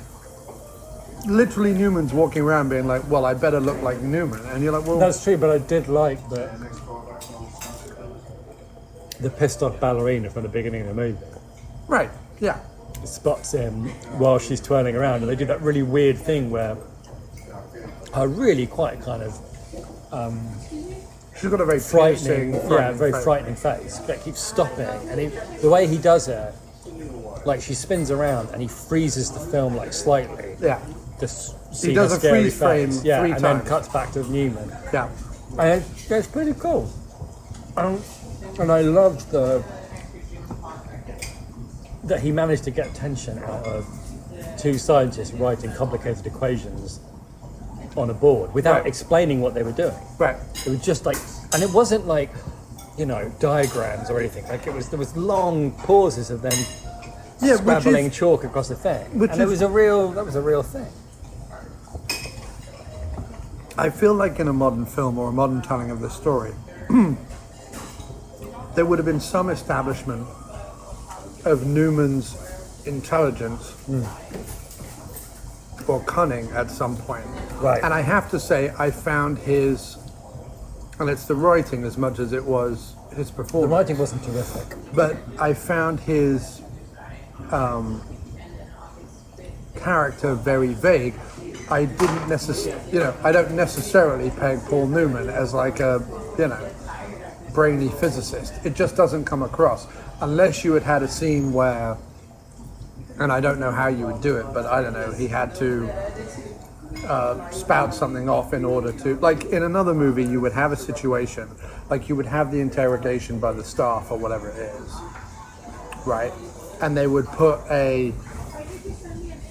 literally Newman's walking around being like, well, I better look like Newman. And you're like, well... That's true, but I did like the pissed off ballerina from the beginning of the movie. Right, yeah. Spots him while she's twirling around, and they do that really weird thing where her really quite kind of She's got a very frightening face. frightening face. But keeps stopping, and the way he does it, like she spins around and he freezes the film like slightly. Yeah. Just see He does her a scary freeze frame face. 3 and times. then cuts back to Newman. Yeah. And it's pretty cool. And I loved that he managed to get tension out of two scientists writing complicated equations on a board without explaining what they were doing. Right. It was just like, and it wasn't like, you know, diagrams or anything. Like there was long pauses of them scrabbling chalk across the thing, and that was a real thing. I feel like in a modern film or a modern telling of the story, there would have been some establishment of Newman's intelligence or cunning at some point. Right. And I have to say, I found his, and it's the writing as much as it was his The performance, writing wasn't terrific. but I found his character very vague. I didn't necessarily, I don't necessarily peg Paul Newman as like a, brainy physicist. It just doesn't come across unless you had a scene where, and I don't know how you would do it, but I don't know, he had to spout something off in order to, like in another movie you would have a situation, like you would have the interrogation by the staff or whatever it is, right? And they would put a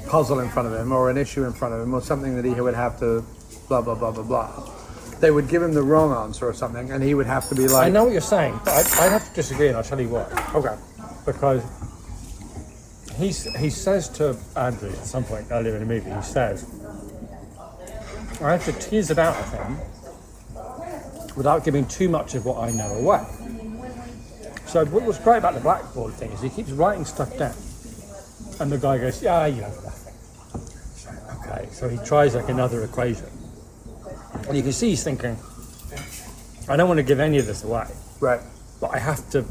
puzzle in front of him or an issue in front of him or something that he would have to blah, blah, blah, blah, blah. They would give him the wrong answer or something and he would have to be like... I know what you're saying, but I'd have to disagree, and I'll tell you why. Okay. Because he says to Andrew at some point earlier in the movie, he says, I have to tease it out of him without giving too much of what I know away. So what was great about the blackboard thing is he keeps writing stuff down, and the guy goes, "Yeah, you have nothing." So, okay, so he tries like another equation, and you can see he's thinking, "I don't want to give any of this away, Right. but I have to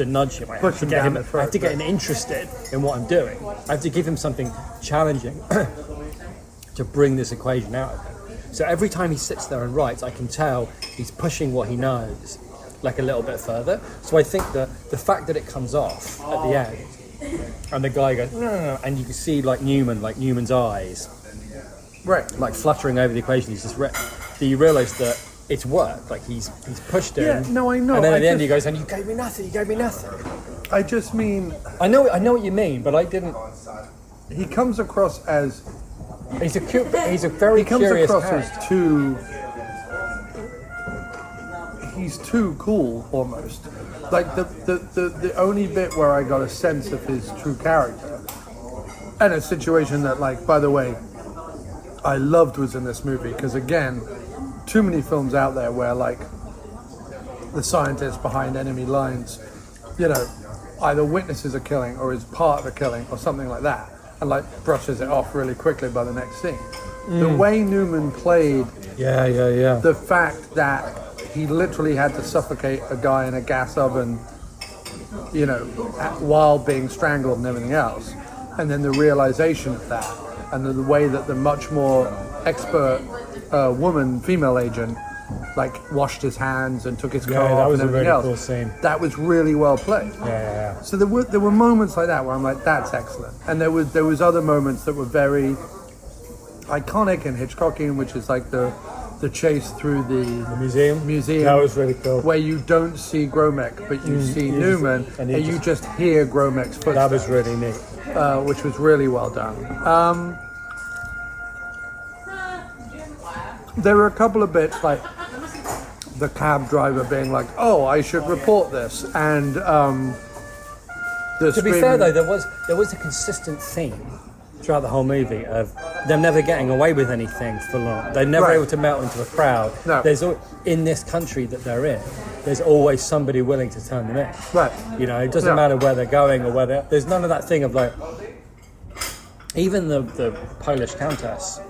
nudge him. I have Push to him get down him. the throat, I have to get him interested in what I'm doing. I have to give him something challenging to bring this equation out of him. So every time he sits there and writes, I can tell he's pushing what he knows like a little bit further. So I think that the fact that it comes off at the end, and the guy goes, no, and you can see Newman's eyes, Right. like fluttering over the equation he's just read. Do you realise that it's worked? Like he's pushed him. Yeah, no, I know. And then at the end just- he goes, and you gave me nothing. I just mean, I know what you mean, but I didn't. he comes across as He's a very he comes curious across character. as he's too cool almost. Like the only bit where I got a sense of his true character, and a situation that, like, by the way, I loved was in this movie, because again, too many films out there where, like, the scientist behind enemy lines, either witnesses a killing or is part of a killing or something like that, and like brushes it off really quickly by the next scene. The way Newman played Yeah. the fact that he literally had to suffocate a guy in a gas oven, while being strangled and everything else, and then the realization of that, and the way that the much more expert female agent, like, washed his hands and took his coat that off was and a everything really else. cool scene. That was really well played. Yeah. So there were moments like that where I'm like, that's excellent, and there was other moments that were very iconic and Hitchcockian, which is like the chase through the museum. That was really cool. Where you don't see Gromek, but you see Newman, and you just hear Gromek's footsteps. That was really neat. Which was really well done. There were a couple of bits, like the cab driver being like, "Oh, I should report this," and To be fair though, there was a consistent theme throughout the whole movie of them never getting away with anything for long. They're never Right. able to melt into a crowd. No. In this country that they're in, there's always somebody willing to turn them in. Right. It doesn't Yeah. matter where they're going or there's none of that thing of like, even the Polish countess,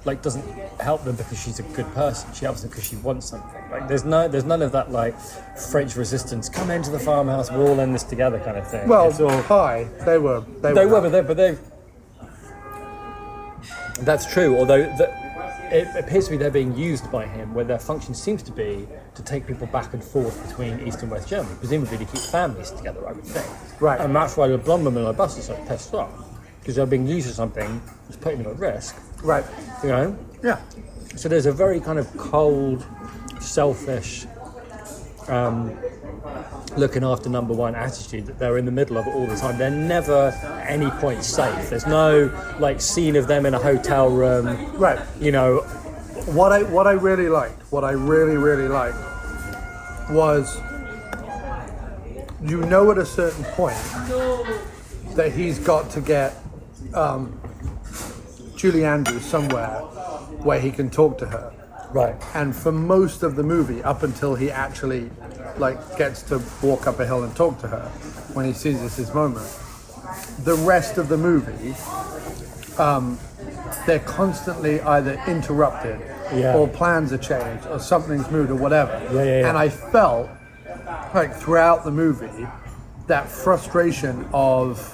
like, doesn't help them because she's a good person. She helps them because she wants something. Like, there's none of that, like, French resistance, come into the farmhouse, we're all in this together kind of thing. Well, It's all, they were. but they. That's true. Although it appears to be they're being used by him, where their function seems to be to take people back and forth between East and West Germany, presumably to keep families together, I would think. Right. And that's why the blonde woman on the bus is so pissed off, because they're being used for something that's putting them at risk. Right. Yeah. So there's a very kind of cold, selfish, looking after number one attitude that they're in the middle of it all the time. They're never at any point safe. There's no, like, scene of them in a hotel room. Right. What I really liked, really liked, was, at a certain point that he's got to get Julie Andrews somewhere where he can talk to her. Right. And for most of the movie, up until he actually, like, gets to walk up a hill and talk to her, when he sees this his moment, the rest of the movie, they're constantly either interrupted, or plans are changed, or something's moved, or whatever. Yeah. And I felt like throughout the movie that frustration of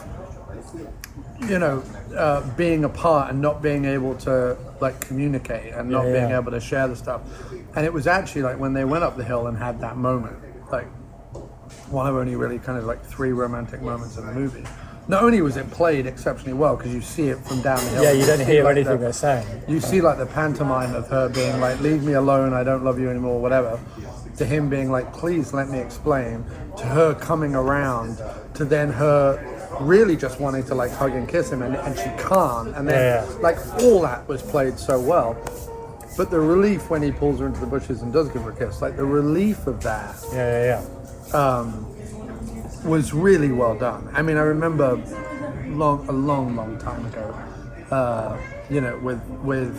being apart and not being able to, like, communicate and not being able to share the stuff. And it was actually like when they went up the hill and had that moment, like one of only really kind of like 3 romantic moments in the movie. Not only was it played exceptionally well, because you see it from down the hill. Yeah, you don't hear like anything they're saying. You see, like, the pantomime of her being like, "Leave me alone, I don't love you anymore," whatever, to him being like, "Please let me explain," to her coming around, to then her really just wanting to, like, hug and kiss him, and she can't, and then like all that was played so well. But the relief when he pulls her into the bushes and does give her a kiss, like the relief of that was really well done. I mean, I remember a long time ago, with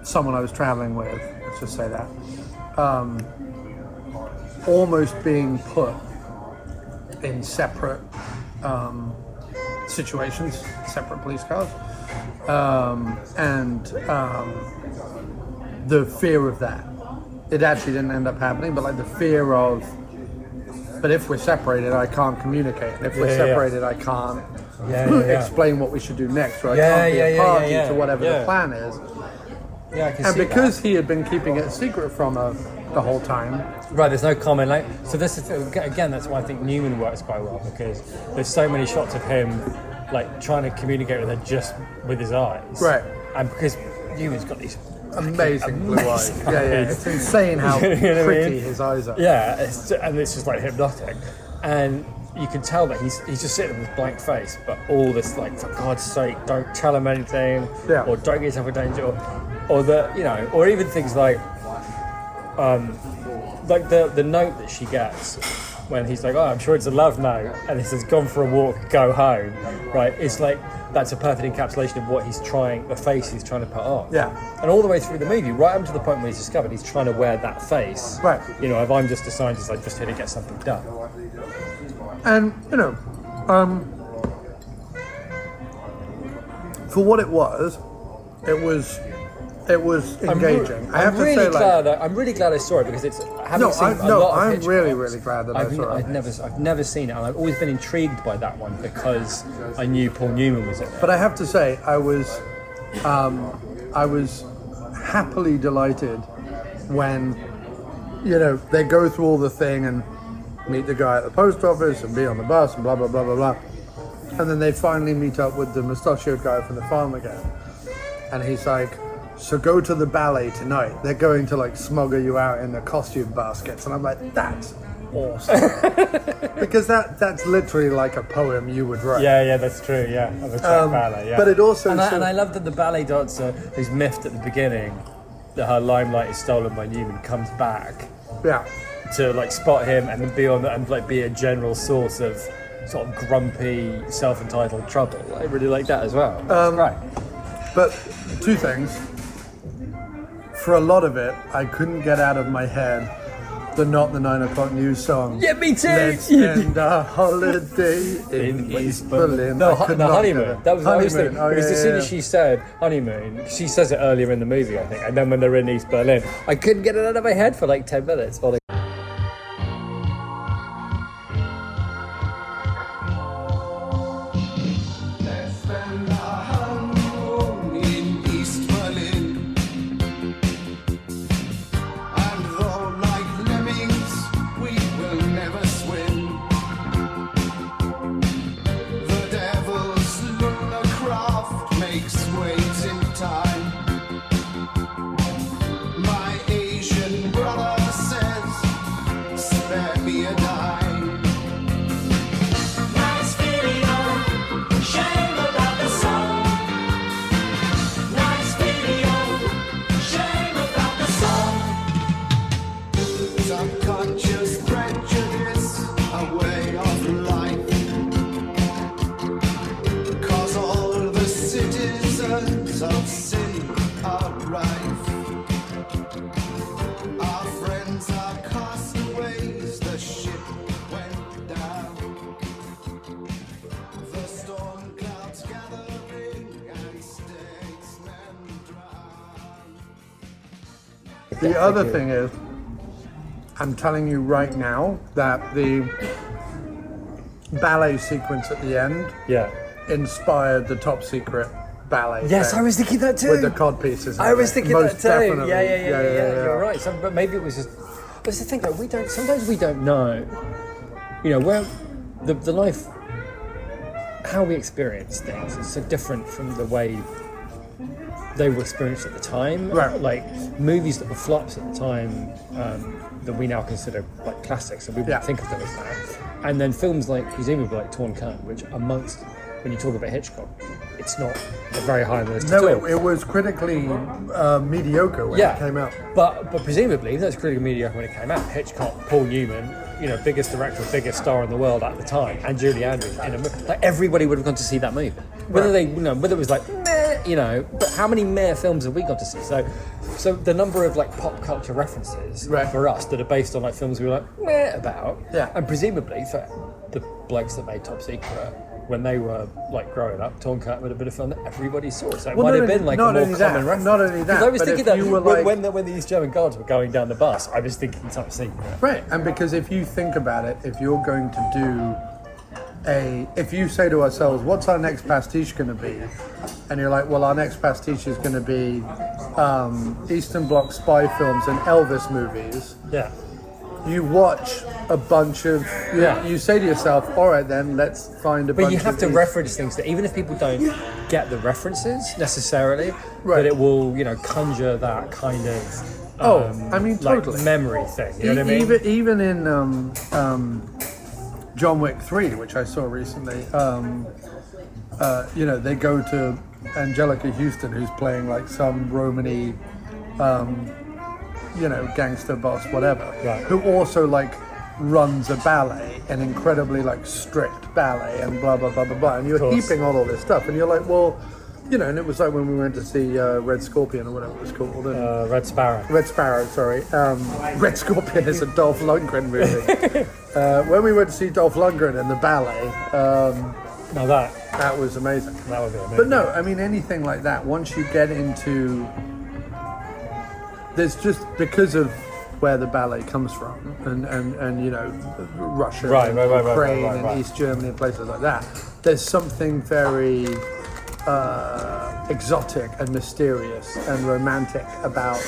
someone I was traveling with, let's just say that, almost being put in separate situations, separate police cars, and the fear of that. It actually didn't end up happening, but like the fear of, but if we're separated, I can't communicate. And if we're separated, I can't explain what we should do next, or I can't be a party to whatever the plan is. Yeah, I can And see because that. he had been keeping it a secret from her the whole time. Right, there's no comment. Like, so this is, again, that's why I think Newman works quite well, because there's so many shots of him like trying to communicate with her just with his eyes. Right. And because Newman's got these Amazing blue eyes. Yeah. It's insane how You know what I pretty mean? his eyes are. Yeah, and it's just like hypnotic. And you can tell that he's just sitting with blank face, but all this like, for God's sake, don't tell him anything, or don't get yourself in danger, or or even things like the note that she gets when he's like, oh, I'm sure it's a love note, and it says, gone for a walk, go home, right? It's like, that's a perfect encapsulation of what the face he's trying to put on. Yeah. And all the way through the movie, right up to the point where he's discovered he's trying to wear that face. Right. If I'm just a scientist, I'm just here to get something done. And, for what it was engaging. I'm really glad I saw it, because it's I'm really, really glad that I saw it. I've never seen it, and I've always been intrigued by that one because I knew Paul Newman was in it. But I have to say, I was happily delighted when, they go through all the thing and meet the guy at the post office and be on the bus and blah, blah, blah, blah, blah. And then they finally meet up with the mustachioed guy from the farm again. And he's like, so go to the ballet tonight. They're going to like smuggle you out in the costume baskets. And I'm like, that's awesome. Because that's literally like a poem you would write. Yeah, that's true, yeah. Of a track ballet, yeah. But it also... And I love that the ballet dancer who's miffed at the beginning that her limelight is stolen by Newman comes back to like spot him and then be on and like be a general source of sort of grumpy, self-entitled trouble. I really like that as well. Right. But two things. For a lot of it, I couldn't get out of my head the Not the 9 O'Clock News song. Yeah, me too. Let's end our holiday in East Berlin. No, the honeymoon. That was what I was thinking. Oh, because as soon as she said honeymoon, she says it earlier in the movie, I think. And then when they're in East Berlin, I couldn't get it out of my head for like 10 minutes. The other thing is, I'm telling you right now that the ballet sequence at the end inspired the Top Secret ballet. Yes, thing I was thinking that too. With the cod pieces. I was thinking Most that too. definitely. Yeah. You're right. But maybe it was just. But it's the thing, like sometimes we don't know. Where the life, how we experience things is so different from the way they were experienced at the time. Right. Like movies that were flops at the time that we now consider like classics, and we wouldn't think of them as that. And then films like presumably like Torn Curtain, which amongst when you talk about Hitchcock, it's not very high on the list at all. It was critically mediocre when it came out. But presumably, even though it's critically mediocre when it came out, Hitchcock, Paul Newman, biggest director, biggest star in the world at the time, and Julie Andrews, like everybody would have gone to see that movie. Whether whether it was like meh you know, but how many mere films have we got to see? So the number of like pop culture references for us that are based on like films we were like meh about, and presumably for the blokes that made Top Secret when they were like growing up, Tonkat would have been a film that everybody saw. So it might have been like a more common reference. Not only that, I was thinking that when the East German guards were going down the bus, I was thinking Top Secret. Right, and because if you think about it, if you're going to do if you say to ourselves, what's our next pastiche going to be? And you're like, well, our next pastiche is going to be Eastern Bloc spy films and Elvis movies. Yeah. You watch a bunch of... You say to yourself, all right then, let's find a bunch of... But you have to reference things that even if people don't get the references necessarily, that it will, you know, conjure that kind of... I mean, totally. Like memory thing, you know what I mean? Even in... John Wick 3, which I saw recently, you know, they go to Angelica Houston, who's playing like some Romany, you know, gangster boss, whatever, who also like runs a ballet, an incredibly like strict ballet, and blah blah blah blah blah, and you're heaping on all this stuff, and you're like, well, you know, and it was like when we went to see Red Scorpion or whatever it was called. And, Red Sparrow. Red Sparrow, sorry. Red Scorpion is a Dolph Lundgren movie. When we went to see Dolph Lundgren in the ballet, now that was amazing. That would be amazing. But no, I mean, anything like that, once you get into... There's just, because of where the ballet comes from, and you know, Russia, Ukraine, and East Germany, and places like that, there's something very... exotic and mysterious and romantic about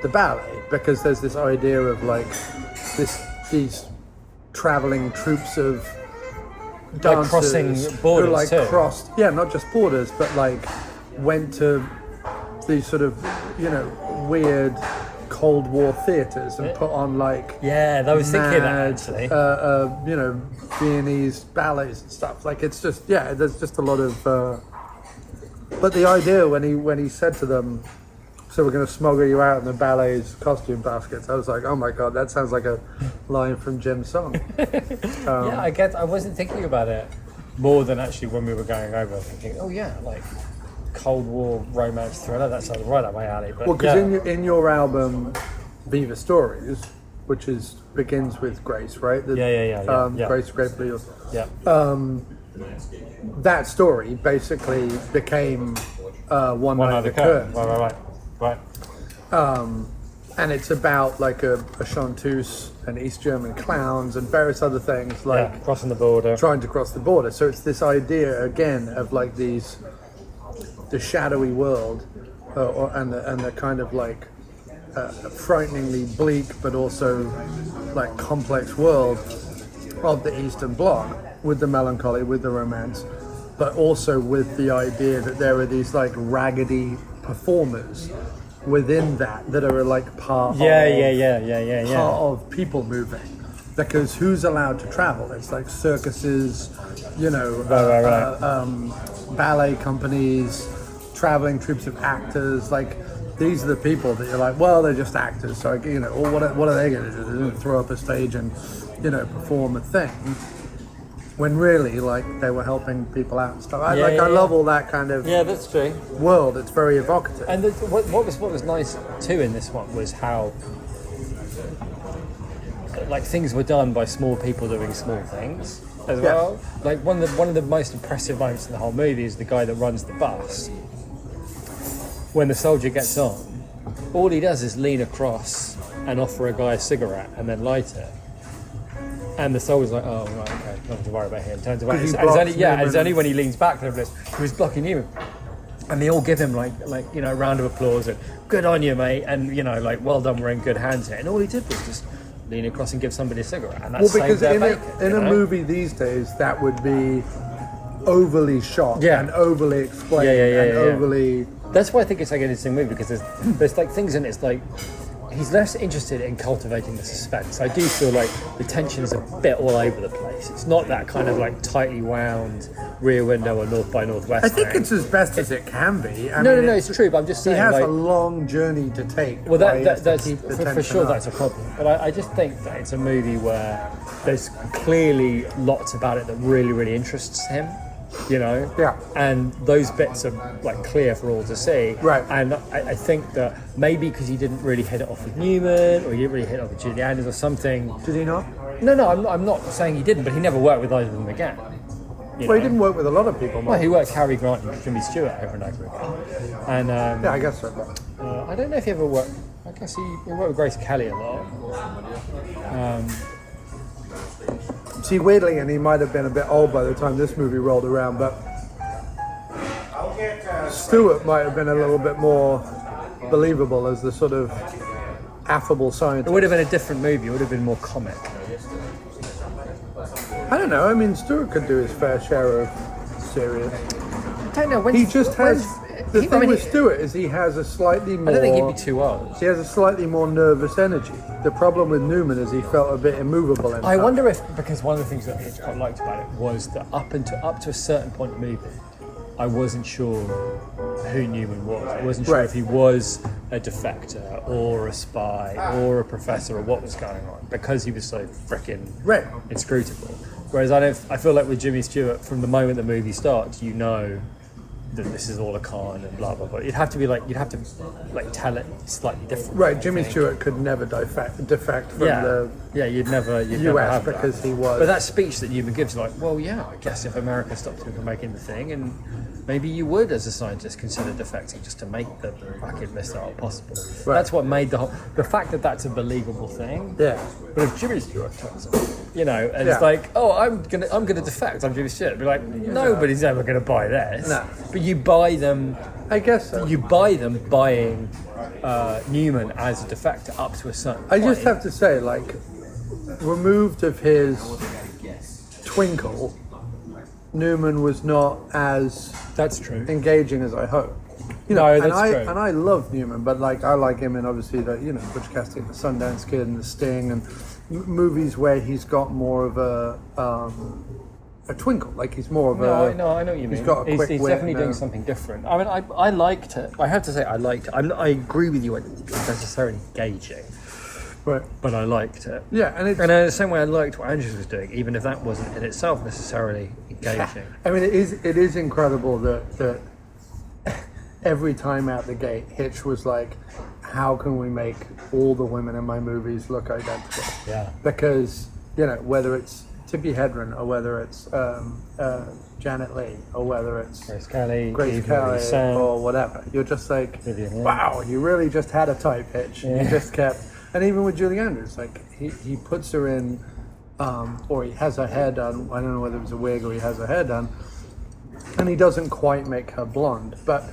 the ballet, because there's this idea of like these traveling troops of dancers like crossing borders who like too. Crossed, not just borders, but like went to these sort of, you know, weird Cold War theatres and put on like I was thinking that actually, you know, Viennese ballets and stuff. Like it's just there's just a lot of. But the idea when he said to them, so we're going to smuggle you out in the ballet's costume baskets, I was like, oh my god, that sounds like a line from Jim's song. I wasn't thinking about it more than actually when we were going over, thinking, oh yeah, like Cold War romance thriller, that sounds right up my alley. But because in your album Viva Stories, which begins with Grace, right? Grace Gratefully Yours. That story basically became One Night at the Curtain. Right. And it's about like a chanteuse and East German clowns and various other things, like crossing the border, trying to cross the border. So it's this idea again of like the shadowy world, and the kind of like frighteningly bleak but also like complex world of the Eastern Bloc, with the melancholy, with the romance, but also with the idea that there are these like raggedy performers within that are like part of people moving, because who's allowed to travel? It's like circuses, you know, ballet companies, traveling troops of actors. Like these are the people that you're like, well, they're just actors, so you know, or what are they going to do? They're going to throw up a stage and, you know, perform a thing. When really, like, they were helping people out and stuff. I love all that kind of that's true. world. It's very evocative. And what was nice too in this one was how like things were done by small people doing small things as well. Like one of the most impressive moments in the whole movie is the guy that runs the bus. When the soldier gets on, all he does is lean across and offer a guy a cigarette and then light it. And the soldier's like, oh, right, okay, nothing to worry about here. And turns around. It's only when he leans back to this, who's blocking Newman. And they all give him like you know, a round of applause and good on you, mate, and you know, like, well done, we're in good hands here. And all he did was just lean across and give somebody a cigarette, and that's because in a movie these days that would be overly shot and overly explained and overly. That's why I think it's like an interesting movie, because there's like things in it. It's like he's less interested in cultivating the suspense. I do feel like the tension is a bit all over the place. It's not that kind of like tightly wound Rear Window or North by Northwest. I think it's as best as it can be. No, it's true. But I'm just saying he has like, a long journey to take. Well, that's for sure. That's a problem. But I just think that it's a movie where there's clearly lots about it that really, really interests him. you know? Yeah. And those bits are like clear for all to see. Right. And I think that maybe because he didn't really hit it off with Newman, or he didn't really hit it off with Julie Andrews or something. Did he not? No, I'm not saying he didn't, but he never worked with either of them again. Well, he didn't work with a lot of people. Well, he worked with Cary Grant and Jimmy Stewart over and over again. And Yeah, I guess so. I don't know if he ever worked. I guess he worked with Grace Kelly a lot. See, weirdly, and he might have been a bit old by the time this movie rolled around, but Stewart might have been a little bit more believable as the sort of affable scientist. It would have been a different movie. It would have been more comic. I don't know. I mean, Stewart could do his fair share of serious. I don't know. He just has. The thing with Stewart is he has a slightly more. I don't think he'd be too old. He has a slightly more nervous energy. The problem with Newman is he felt a bit immovable in I wonder if, because one of the things that Hitchcock liked about it was that up to a certain point in the movie, I wasn't sure who Newman was. I wasn't sure if he was a defector or a spy or a professor or what was going on, because he was so freaking inscrutable. Whereas I feel like with Jimmy Stewart, from the moment the movie starts, you know that this is all a con and blah blah blah. You'd have to tell it slightly different. Right, Jimmy Stewart could never defect from the you'd never US have because that. he was. But that speech that Newman gives, like, well, yeah, I guess if America stopped him from making the thing, and maybe you would, as a scientist, consider defecting just to make the fucking missile possible. Right. That's what made the fact that that's a believable thing. Yeah. But if Jimmy Stewart turns up, you know, and it's like, oh, I'm gonna defect, I'm Jimmy Stewart, be like, nobody's ever gonna buy this. No. But you buy them. I guess so. You buy them buying Newman as a defector up to a certain point. I just have to say, like, removed of his twinkle, Newman was not as That's true. engaging as I hope. You know, No, and that's true. I love Newman, but like I like him in obviously the Butch Cassidy, the Sundance Kid, and the Sting, and movies where he's got more of a twinkle, like he's more of I know what you mean. He's got a quick He's wit definitely and doing something different. I mean, I liked it. I have to say, I liked it. I agree with you. It wasn't necessarily engaging, Right. but I liked it. Yeah, and it's. And in the same way, I liked what Andrews was doing, even if that wasn't in itself necessarily engaging. I mean, it is incredible that every time out the gate, Hitch was like, "How can we make all the women in my movies look identical?" Yeah. Because whether it's Tippi Hedren or whether it's Janet Leigh or whether it's Grace Kelly, or whatever, you're just like, Vivian, wow, you really just had a type, Hitch. Yeah. You just kept, and even with Julie Andrews, like he puts her in, or he has her hair done. I don't know whether it was a wig or he has her hair done, and he doesn't quite make her blonde, but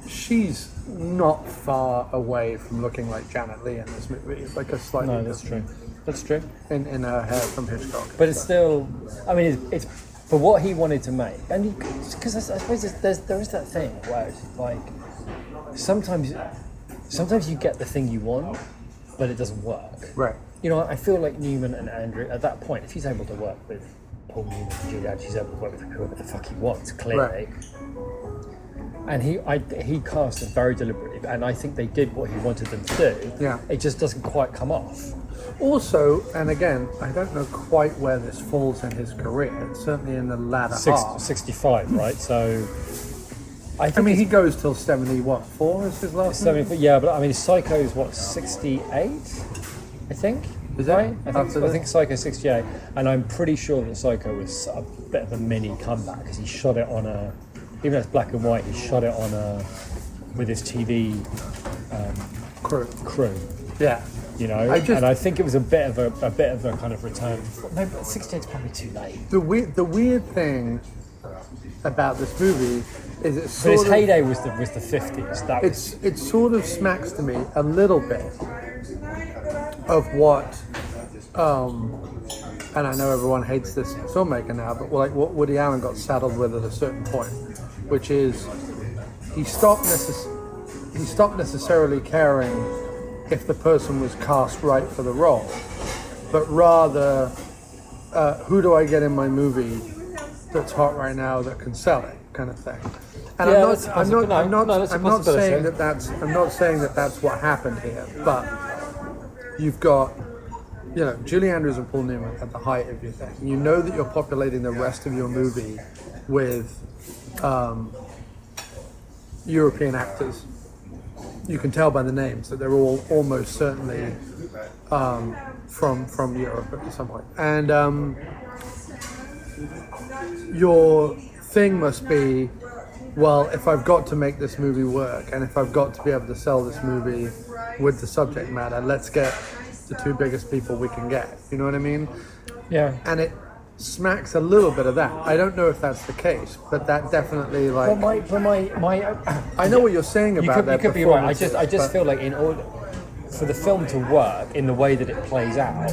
she's not far away from looking like Janet Leigh in this movie. It's like a slightly No, that's true. That's true. in her hair from Hitchcock. But it's still, I mean, it's for what he wanted to make, and because I suppose there is that thing where it's like sometimes you get the thing you want, but it doesn't work. Right. You know, I feel like Newman and Andrew at that point, if he's able to work with Paul Newman and Julie Andrews, he's able to work with whoever the fuck he wants, clearly. Right. And he cast it very deliberately, and I think they did what he wanted them to do. Yeah. It just doesn't quite come off. Also, and again, I don't know quite where this falls in his career. It's certainly in the latter half. 65, right? So, I mean, he goes till 74 is his last movie? 70, yeah, but I mean, Psycho's what, 68? I think. Is that right? after I think Psycho's 68, and I'm pretty sure that Psycho was a bit of a mini comeback because he shot it on a, even though it's black and white, he shot it on a, with his TV crew. Yeah. You know, and I think it was a bit of a kind of return. No, but 68 is probably too late. The weird thing about this movie is it's But his sort of, heyday was the 50s. That was, it sort of smacks to me a little bit of what, and I know everyone hates this filmmaker now, but like what Woody Allen got saddled with at a certain point, which is he stopped necessarily caring if the person was cast right for the role, but rather who do I get in my movie that's hot right now that can sell it, kind of thing. And Yeah, I'm that's a not saying possibility. that that's what happened here, but you've got Julie Andrews and Paul Newman at the height of your thing. You know that you're populating the rest of your movie with European actors. You can tell by the names that they're all almost certainly from Europe at some point. And your thing must be, well, if I've got to make this movie work, and if I've got to be able to sell this movie with the subject matter, let's get the two biggest people we can get. You know what I mean? Yeah. And it smacks a little bit of that. I don't know if that's the case, but that definitely But my I know what you're saying about that. You could be right. I just but- feel like in order for the film to work in the way that it plays out,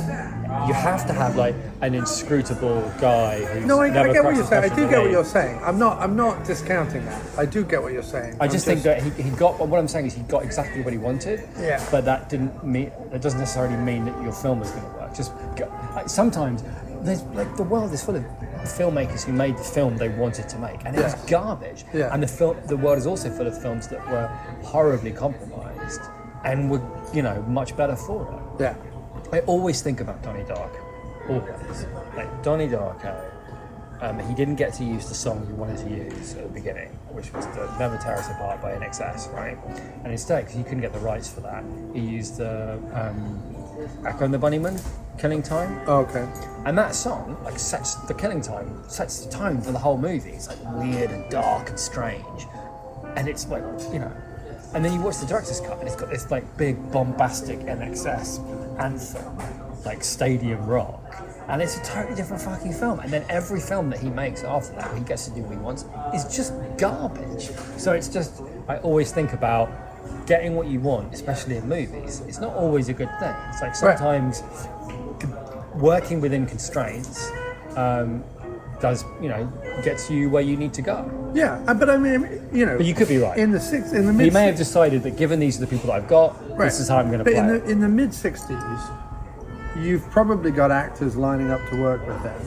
you have to have like an inscrutable guy who's No, I never get what you're cracks saying. I a do nut get in what the you're lead. saying. I'm not discounting that. I do get what you're saying. I just think that he got what I'm saying is he got exactly what he wanted. Yeah. But that doesn't necessarily mean that your film is going to work. Sometimes there's like the world is full of filmmakers who made the film they wanted to make, and it was garbage. Yeah. And the world is also full of films that were horribly compromised and were much better for it. Yeah. I always think about Donnie Darko. Always. Like Donnie Darko, he didn't get to use the song he wanted to use at the beginning, which was the Never Tear Us Apart by NXS, right? And instead, because he couldn't get the rights for that, he used the Echo and the Bunnymen, Killing Time. Oh, okay. And that song, sets the tone for the whole movie. It's like weird and dark and strange. And it's like, and then you watch the director's cut and it's got this like big bombastic NXS anthem, like stadium rock. And it's a totally different fucking film. And then every film that he makes after that, he gets to do what he wants, is just garbage. So it's just, I always think about getting what you want, especially in movies. It's not always a good thing. It's like sometimes working within constraints gets you where you need to go. Yeah, but I mean, But you could be right. In the mid. He may have decided that given these are the people that I've got, this is how I'm going to play it. But in the mid '60s, you've probably got actors lining up to work with them,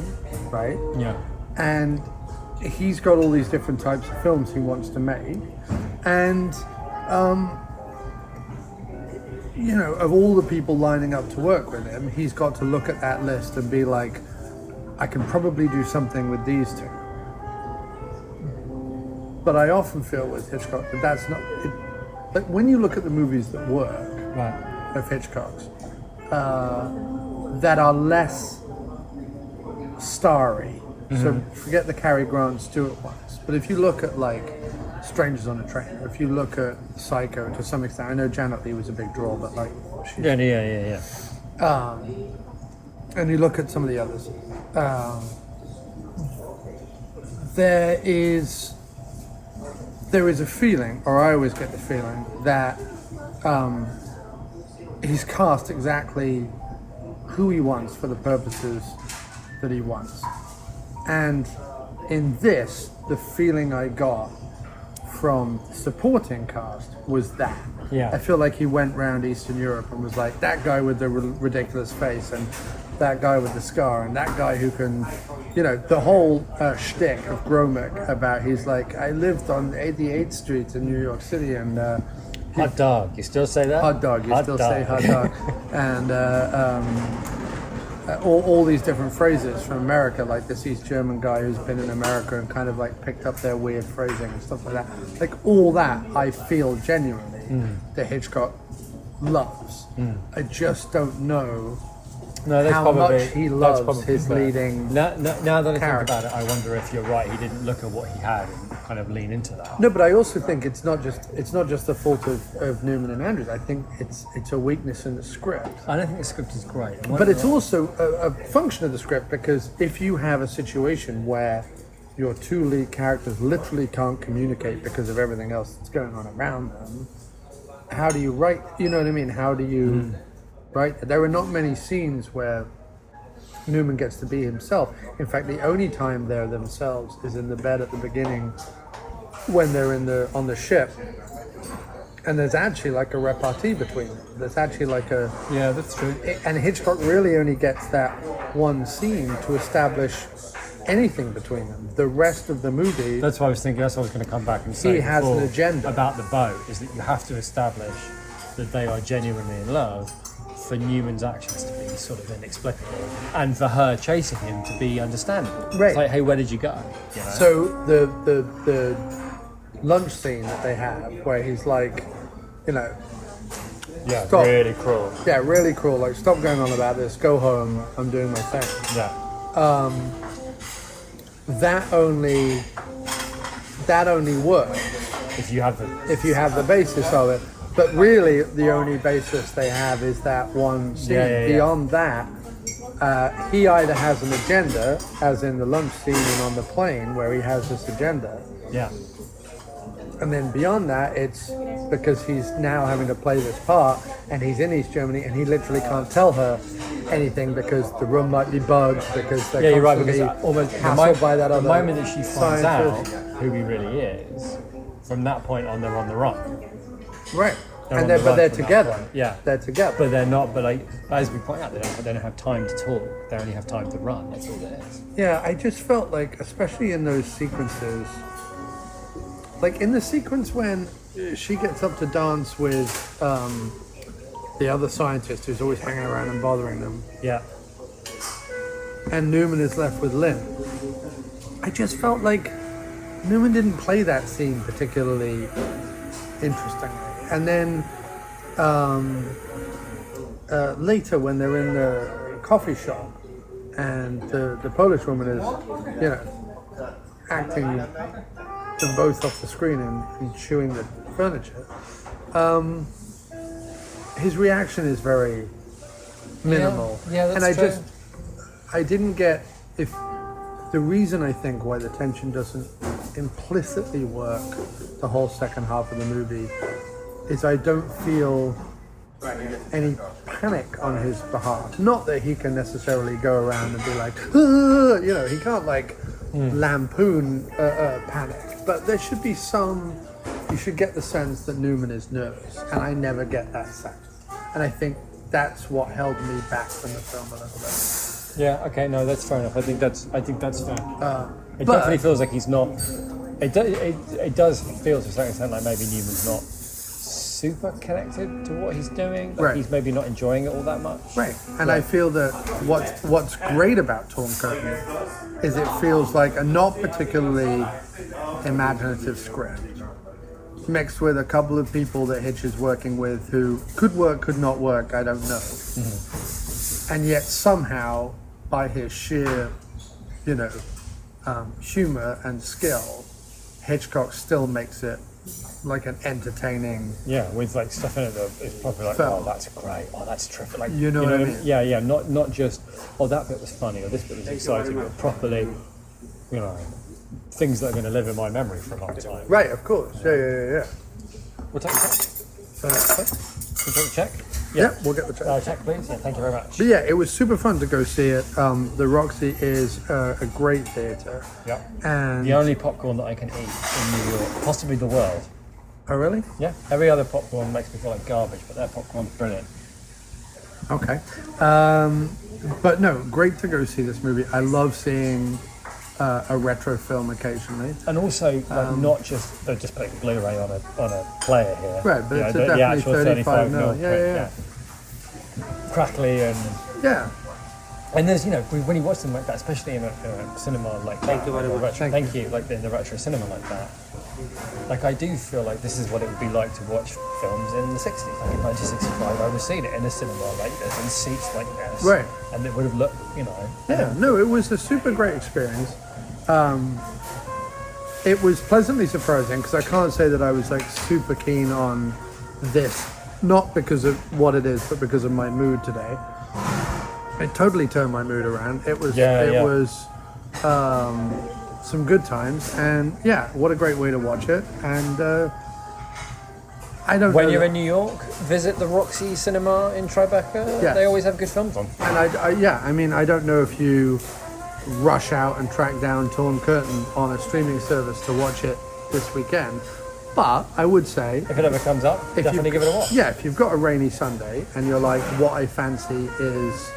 right? Yeah. And he's got all these different types of films he wants to make, and of all the people lining up to work with him, he's got to look at that list and be like, I can probably do something with these two. But I often feel with Hitchcock that that's not it. Like when you look at the movies that work of Hitchcock's, that are less starry. So forget the Cary Grant Stewart ones. But if you look at like Strangers on a Train, or if you look at Psycho to some extent, I know Janet Leigh was a big draw, but like Yeah. and you look at some of the others, there is a feeling, or I always get the feeling that he's cast exactly who he wants for the purposes that he wants. And in this, the feeling I got from supporting cast was that. Yeah. I feel like he went round Eastern Europe and was like, that guy with the ridiculous face, and that guy with the scar, and that guy who can, the whole shtick of Gromick about he's like, I lived on 88th Street in New York City, and Hot dog. You still say that? hot dog, you still say hot dog. And all these different phrases from America, like this East German guy who's been in America and kind of like picked up their weird phrasing and stuff like that. Like all that, I feel genuinely that Hitchcock loves. I just don't know how much he loves his leading. Now that I think character. about it, I wonder if you're right. He didn't look at what he had and kind of lean into that. No, but I also think it's not just the fault of Newman and Andrews. I think it's a weakness in the script. I don't think the script is great. But it's also a function of the script, because if you have a situation where your two lead characters literally can't communicate because of everything else that's going on around them, how do you write? You know what I mean? How do you write? There are not many scenes where Newman gets to be himself. In fact, the only time they're themselves is in the bed at the beginning when they're on the ship. And there's actually like a repartee between them. There's actually like a... Yeah, that's true. And Hitchcock really only gets that one scene to establish anything between them. The rest of the movie... That's what I was thinking. That's what I was going to come back and say. He has an before agenda. About the boat, is that you have to establish that they are genuinely in love for Newman's actions to be sort of inexplicable, and for her chasing him to be understandable. Right. It's like, hey, where did you go? You know? So the lunch scene that they have, where he's like, you know, yeah, stop. really cruel. Yeah, really cruel. Like, stop going on about this. Go home. I'm doing my thing. Yeah. That only works If you have the basis of it. But really, the only basis they have is that one scene. Yeah. Beyond that, he either has an agenda, as in the lunch scene and on the plane, where he has this agenda. yeah. And then beyond that, it's because he's now having to play this part, and he's in East Germany, and he literally can't tell her anything because the room might be bugged, because they're Yeah, you're right. constantly Because almost hassled by that the other moment that she finds out scientist. who he really is, from that point on, they're on the run. Right. They're And on they're, the but run they're from that together. point. Yeah. They're together. But they're not. But like as we point out, they don't have time to talk. They only have time to run. That's all it is. Yeah, I just felt like, especially in those sequences, like in the sequence when she gets up to dance with the other scientist who's always hanging around and bothering them, Yeah. and Newman is left with Lynn. I just felt like Newman didn't play that scene particularly interestingly. And then later, when they're in the coffee shop, and the Polish woman is, you know, acting them both off the screen and chewing the furniture, his reaction is very minimal. Yeah, that's and true. I didn't get, if the reason I think why the tension doesn't implicitly work the whole second half of the movie is I don't feel any panic on his behalf. Not that he can necessarily go around and be like, "Ah," you know, he can't like lampoon panic, but there should be some, you should get the sense that Newman is nervous, and I never get that sense. And I think that's what held me back from the film a little bit. Yeah. Okay. No, that's fair enough. I think that's fair. It But- definitely feels like he's not. It does feel to a certain extent like maybe Newman's not super connected to what he's doing. Like Right. He's maybe not enjoying it all that much. Right, and I feel that what's great about Torn Curtain is it feels like a not particularly imaginative script, mixed with a couple of people that Hitch is working with who could work, could not work, I don't know. And yet somehow, by his sheer, you know, humor and skill, Hitchcock still makes it like an entertaining. Yeah, with like stuff in it that is probably like, Film. oh, that's great, oh, that's terrific. Like, You know what I mean? Yeah, not just, oh, that bit was funny or this bit was exciting, but properly, you know, things that are going to live in my memory for a long time. Right, of course. Yeah. We'll take a check. So, We'll take a check. yeah, we'll get the check. Check, please. Yeah, thank you very much. But yeah, it was super fun to go see it. The Roxy is a great theatre. Yep. And The only popcorn that I can eat in New York, possibly the world. oh really? Yeah. Every other popcorn makes me feel like garbage, but their popcorn's brilliant. Okay. But no, great to go see this movie. I love seeing a retro film occasionally. And also, like, not just they're just putting Blu-ray on a player here. Right, but You it's know, a the definitely actual 35 mil mil. print, Yeah. Crackly and there's, you know, when you watch them like that, especially in a cinema like that. Thank you very much. Thank you. Like in the retro cinema like that. Like I do feel like this is what it would be like to watch films in the 60s. Like in 1965, I was seeing it in a cinema like this, in seats like this. Right. And it would have looked, you know. Yeah, no, it was a super great experience. It was pleasantly surprising because I can't say that I was like super keen on this, not because of what it is, but because of my mood today. It totally turned my mood around. It was some good times, and yeah, what a great way to watch it. And I don't When know you're that- in New York, visit the Roxy Cinema in Tribeca. Yes. They always have good films on. And I mean, I don't know if you rush out and track down Torn Curtain on a streaming service to watch it this weekend, but I would say If it ever comes up, definitely give it a watch. Yeah, if you've got a rainy Sunday and you're like, what I fancy is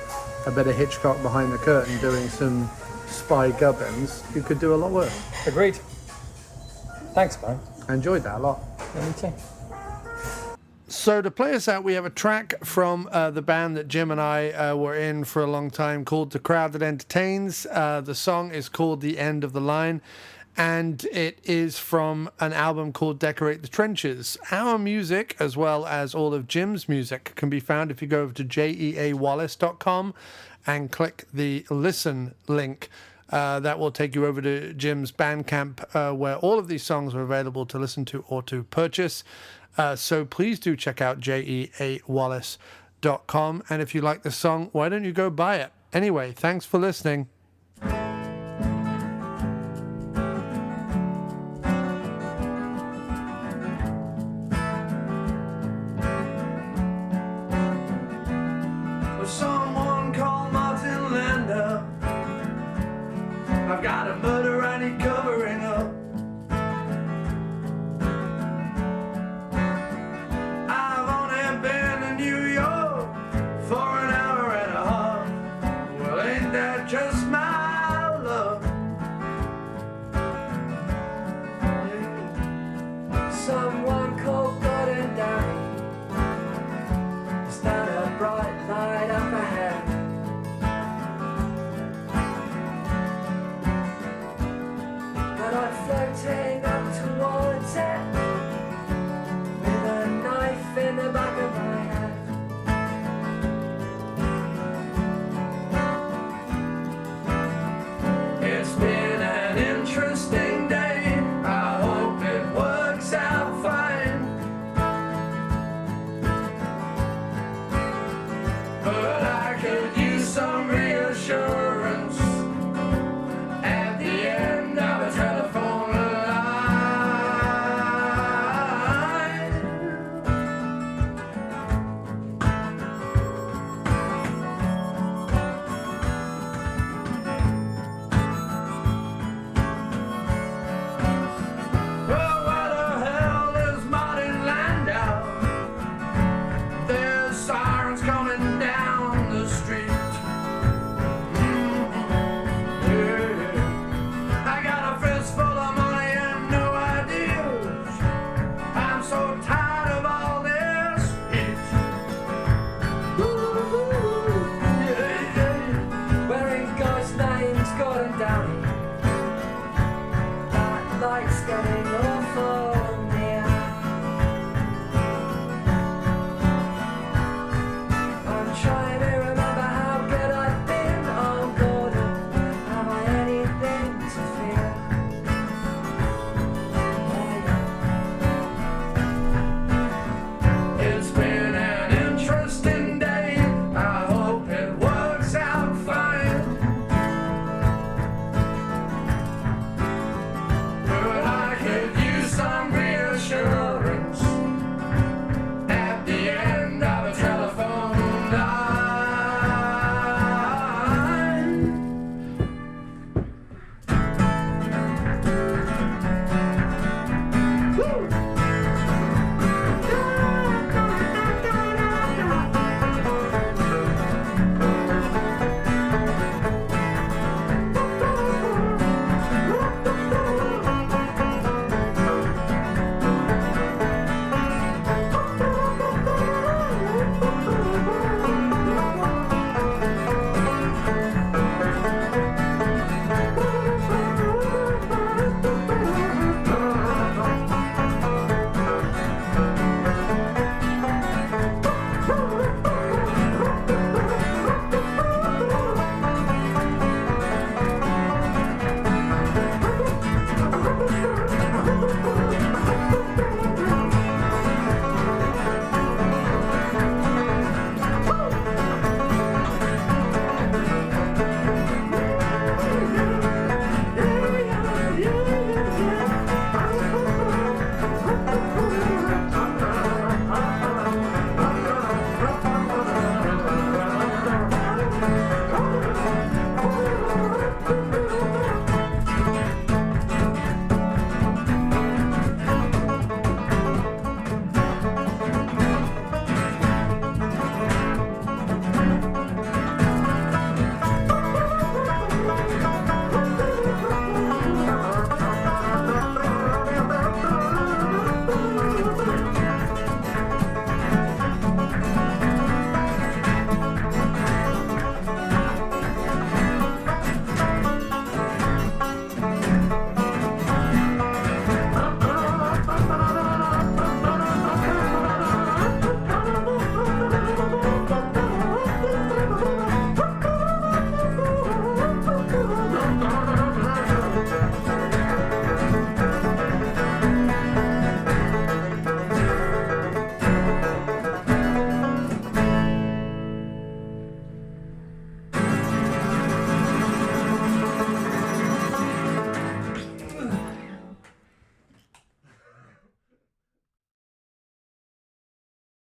a bit of Hitchcock behind the curtain doing some spy gubbins, you could do a lot worse. Agreed. Thanks, man. I enjoyed that a lot. Yeah, me too. So to play us out, we have a track from the band that Jim and I were in for a long time called The Crowd That Entertains. The song is called The End of the Line, and it is from an album called Decorate the Trenches. Our music, as well as all of Jim's music, can be found if you go over to jeawallace.com and click the listen link. That will take you over to Jim's Bandcamp, where all of these songs are available to listen to or to purchase. So please do check out jeawallace.com. And if you like the song, why don't you go buy it? Anyway, thanks for listening. Someone called Martin Lander. I've got a murder